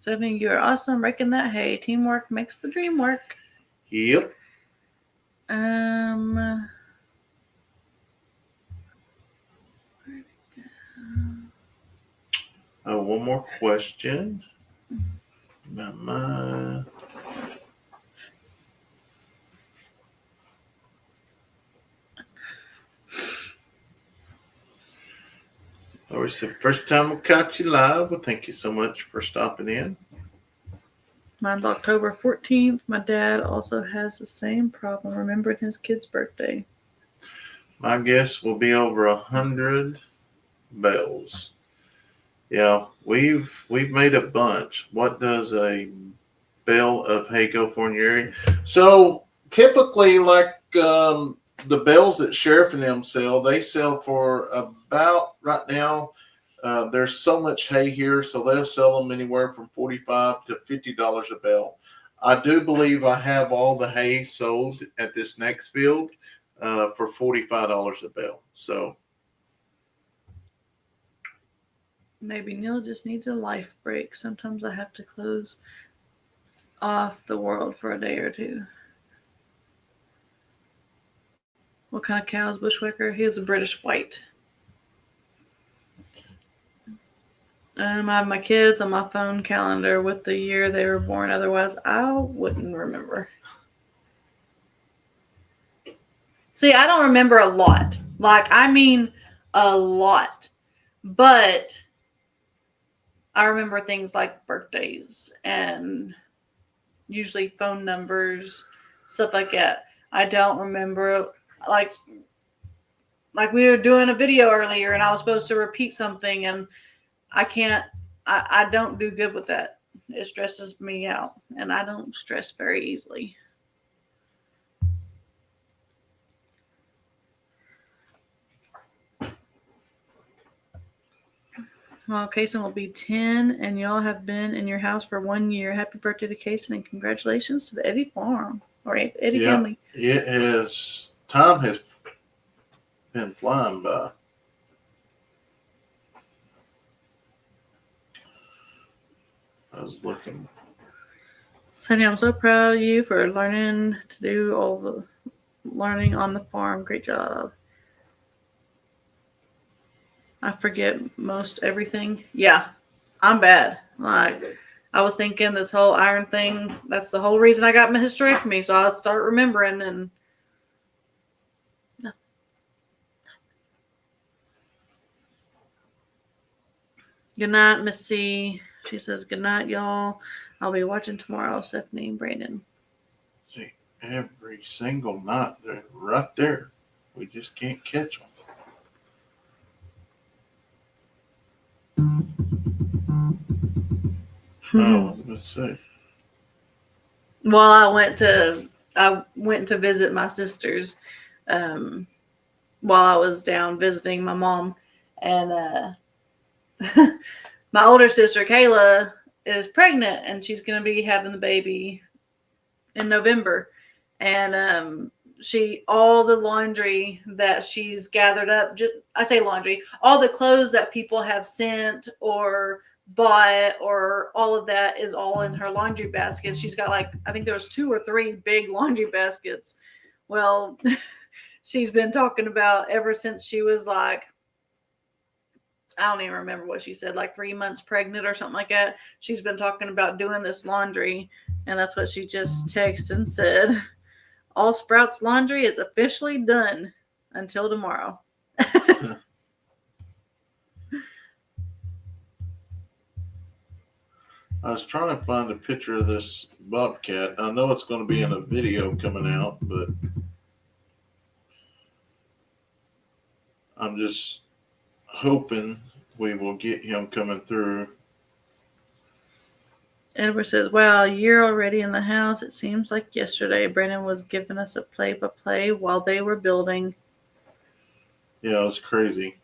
Speaker 2: Stephanie, you are awesome raking that hay. Teamwork makes the dream work.
Speaker 1: Yep. Oh, one more question. It's the first time I caught you live. Well, thank you so much for stopping in.
Speaker 2: Mine's October 14th. My dad also has the same problem remembering his kid's birthday.
Speaker 1: My guess will be over 100 bells. Yeah, we've made a bunch. What does a bale of hay go for in your area? So typically, like the bales that Sheriff and them sell, they sell for about, right now, there's so much hay here, so they'll sell them anywhere from $45 to $50 a bale. I do believe I have all the hay sold at this next field for $45 a bale. So
Speaker 2: maybe Neil just needs a life break. Sometimes I have to close off the world for a day or two. What kind of cow is Bushwhacker? He is a British white. I have my kids on my phone calendar with the year they were born. Otherwise, I wouldn't remember. See, I don't remember a lot. Like, I mean a lot. But I remember things like birthdays and usually phone numbers, stuff like that. I don't remember, like we were doing a video earlier and I was supposed to repeat something and I don't do good with that. It stresses me out and I don't stress very easily. Well, Kayson will be 10, and y'all have been in your house for 1 year. Happy birthday to Kayson, and congratulations to the Eddy farm or Eddy
Speaker 1: Yeah,
Speaker 2: family.
Speaker 1: it has. Time has been flying by. I was looking.
Speaker 2: Sonny, I'm so proud of you for learning to do all the learning on the farm. Great job. I forget most everything. Yeah, I'm bad. Like, I was thinking this whole iron thing, that's the whole reason I got my hysterectomy. So I'll start remembering and. No. Good night, Miss C. She says, good night, y'all. I'll be watching tomorrow, Stephanie and Brandon.
Speaker 1: See, every single night they're right there. We just can't catch them. Oh, let's see.
Speaker 2: Well, I went to visit my sisters while I was down visiting my mom, and my older sister Kayla is pregnant, and she's going to be having the baby in November, and all the laundry that she's gathered up, I say laundry, all the clothes that people have sent or bought or all of that is all in her laundry basket. She's got I think there was 2 or 3 big laundry baskets. Well, she's been talking about ever since she was I don't even remember what she said, 3 months pregnant or something like that. She's been talking about doing this laundry, and that's what she just texted and said. All Sprouts laundry is officially done until tomorrow.
Speaker 1: I was trying to find a picture of this bobcat. I know it's going to be in a video coming out, but I'm just hoping we will get him coming through.
Speaker 2: Edward says, wow, a year already in the house. It seems like yesterday. Brandon was giving us a play-by-play while they were building.
Speaker 1: Yeah, it was crazy.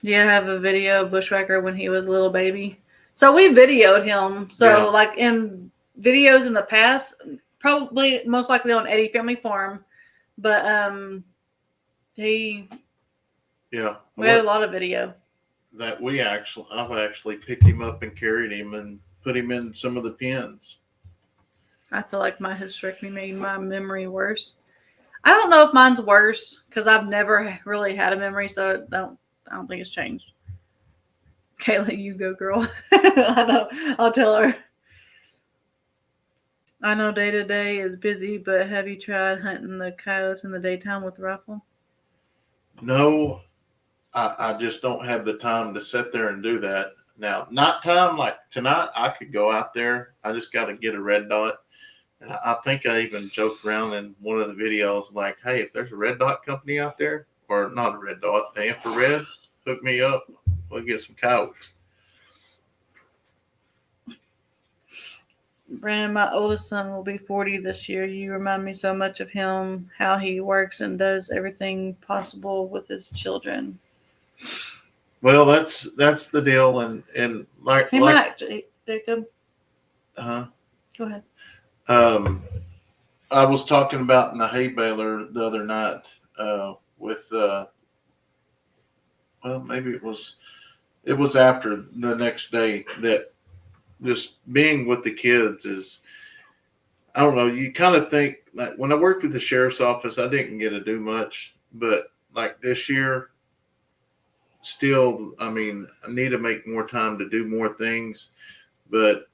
Speaker 2: Yeah, I have a video of Bushwhacker when he was a little baby. So we videoed him. So in videos in the past, probably most likely on Eddy Family Farm, but we had a lot of video.
Speaker 1: That I've actually picked him up and carried him and put him in some of the pens.
Speaker 2: I feel like my hysterectomy made my memory worse. I don't know if mine's worse because I've never really had a memory, so I don't think it's changed. Kayla, you go, girl. I know. I'll tell her. I know day to day is busy, but have you tried hunting the coyotes in the daytime with a rifle?
Speaker 1: No, I just don't have the time to sit there and do that. Now, night time, like tonight, I could go out there. I just got to get a red dot. And I think I even joked around in one of the videos, like, hey, if there's a red dot company out there, or not a red dot, the infrared, hook me up. We'll get some coyotes.
Speaker 2: Brandon, my oldest son will be 40 this year. You remind me so much of him, how he works and does everything possible with his children.
Speaker 1: Well, that's the deal, and
Speaker 2: Hey, Mike, Jacob.
Speaker 1: Go
Speaker 2: ahead.
Speaker 1: I was talking about in the hay baler the other night with maybe it was after the next day that just being with the kids is, I don't know, you kind of think, like when I worked with the sheriff's office, I didn't get to do much, but like this year, still, I mean, I need to make more time to do more things, but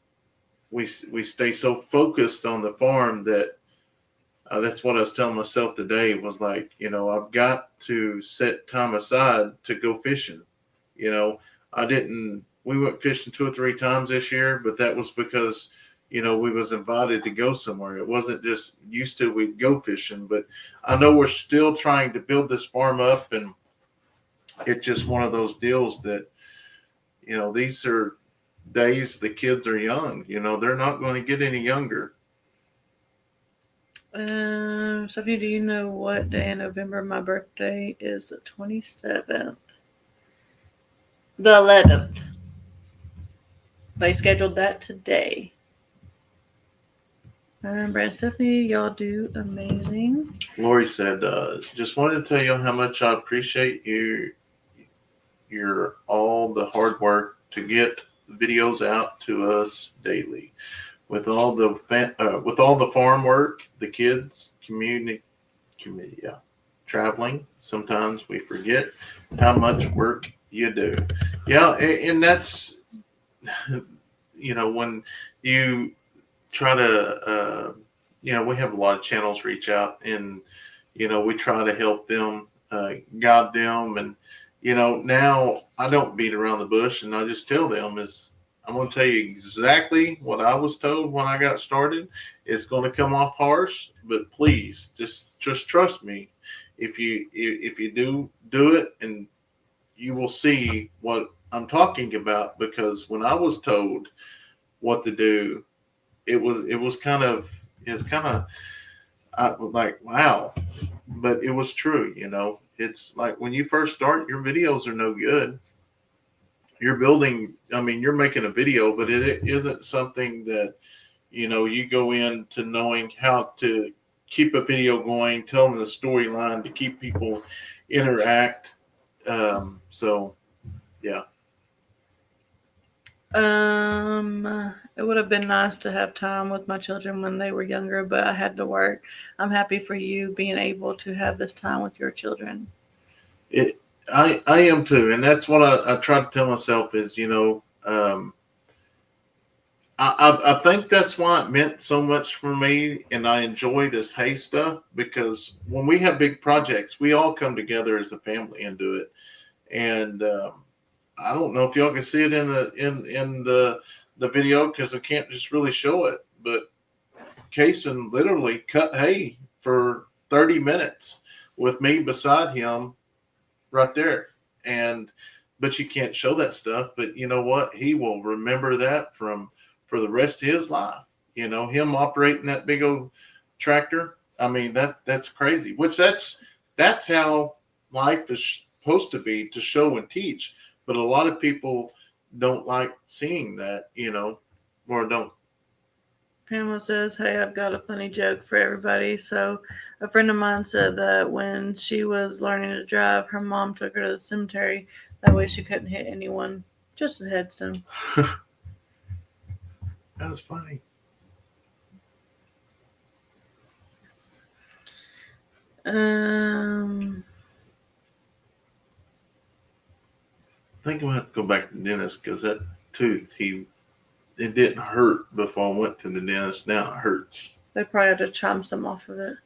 Speaker 1: we stay so focused on the farm that that's what I was telling myself today was like, I've got to set time aside to go fishing. We went fishing 2 or 3 times this year, but that was because, we was invited to go somewhere. It wasn't just used to we'd go fishing, but I know we're still trying to build this farm up, and it's just one of those deals that, these are days the kids are young. They're not going to get any younger.
Speaker 2: Sophie, do you know what day in November my birthday is? The 27th. The 11th. They scheduled that today. Brad and Stephanie, y'all do amazing.
Speaker 1: Lori said, just wanted to tell you how much I appreciate your all the hard work to get videos out to us daily. With all the farm work, the kids, community, traveling, sometimes we forget how much work you do. Yeah, and that's, when you try to, we have a lot of channels reach out, and, we try to help them, guide them. And, now I don't beat around the bush, and I just tell them I'm going to tell you exactly what I was told when I got started. It's going to come off harsh, but please just trust me. If you do it, and you will see what I'm talking about, because when I was told what to do, it was kind of I was like, wow, but it was true. It's like when you first start, your videos are no good. You're making a video, but it isn't something that, you go into knowing how to keep a video going, tell them the storyline to keep people interact. So yeah.
Speaker 2: It would have been nice to have time with my children when they were younger, but I had to work. I'm happy for you being able to have this time with your children.
Speaker 1: I am too, and that's what I try to tell myself is, I think that's why it meant so much for me, and I enjoy this hay stuff, because when we have big projects, we all come together as a family and do it. And I don't know if y'all can see it in the video, because I can't just really show it, but Kayson literally cut hay for 30 minutes with me beside him right there. But you can't show that stuff, but you know what? He will remember that for the rest of his life. Him operating that big old tractor. I mean, that's crazy, which that's how life is supposed to be, to show and teach. But a lot of people don't like seeing that, or don't.
Speaker 2: Pamela says, hey, I've got a funny joke for everybody. So a friend of mine said that when she was learning to drive, her mom took her to the cemetery. That way she couldn't hit anyone. Just a headstone.
Speaker 1: That was funny. I think I'm going to have to go back to the dentist, because that tooth, it didn't hurt before I went to the dentist. Now it hurts.
Speaker 2: They probably had to chomp some off of it.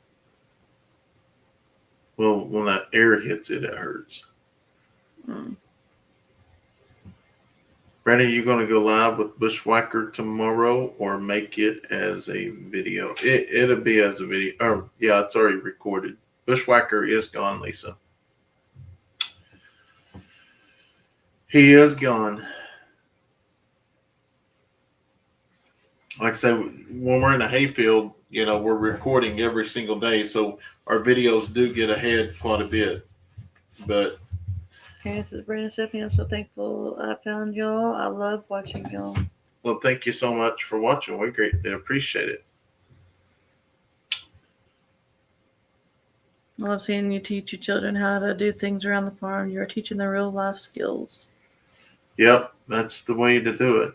Speaker 1: Well, when that air hits it, it hurts. Brandon, you going to go live with Bushwhacker tomorrow, or make it as a video? It'll be as a video. Oh, yeah, it's already recorded. Bushwhacker is gone, Lisa. He is gone. Like I said, when we're in a hayfield, we're recording every single day, so our videos do get ahead quite a bit. But
Speaker 2: okay, this is Brandon Stephanie. I'm so thankful I found y'all. I love watching y'all.
Speaker 1: Well, thank you so much for watching. We greatly appreciate it.
Speaker 2: I love seeing you teach your children how to do things around the farm. You're teaching them real life skills.
Speaker 1: Yep, that's the way to do it.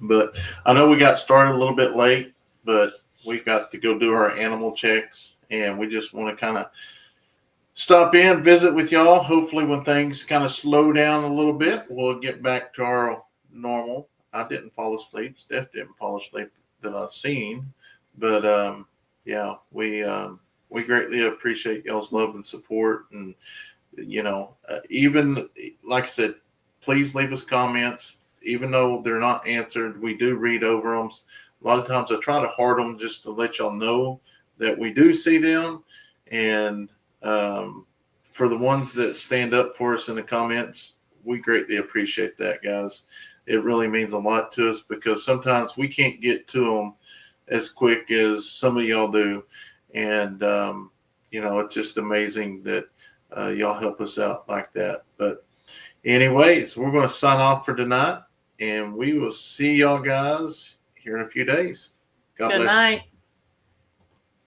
Speaker 1: But I know we got started a little bit late, but we got to go do our animal checks, and we just want to kind of stop in, visit with y'all. Hopefully when things kind of slow down a little bit, we'll get back to our normal. I didn't fall asleep. Steph didn't fall asleep that I've seen. But, yeah, we greatly appreciate y'all's love and support. And, even, like I said, please leave us comments. Even though they're not answered, we do read over them. A lot of times I try to heart them just to let y'all know that we do see them. And for the ones that stand up for us in the comments, we greatly appreciate that, guys. It really means a lot to us, because sometimes we can't get to them as quick as some of y'all do. And, it's just amazing that y'all help us out like that. But Anyways, we're going to sign off for tonight, and we will see y'all guys here in a few days. God
Speaker 2: Good
Speaker 1: bless.
Speaker 2: night.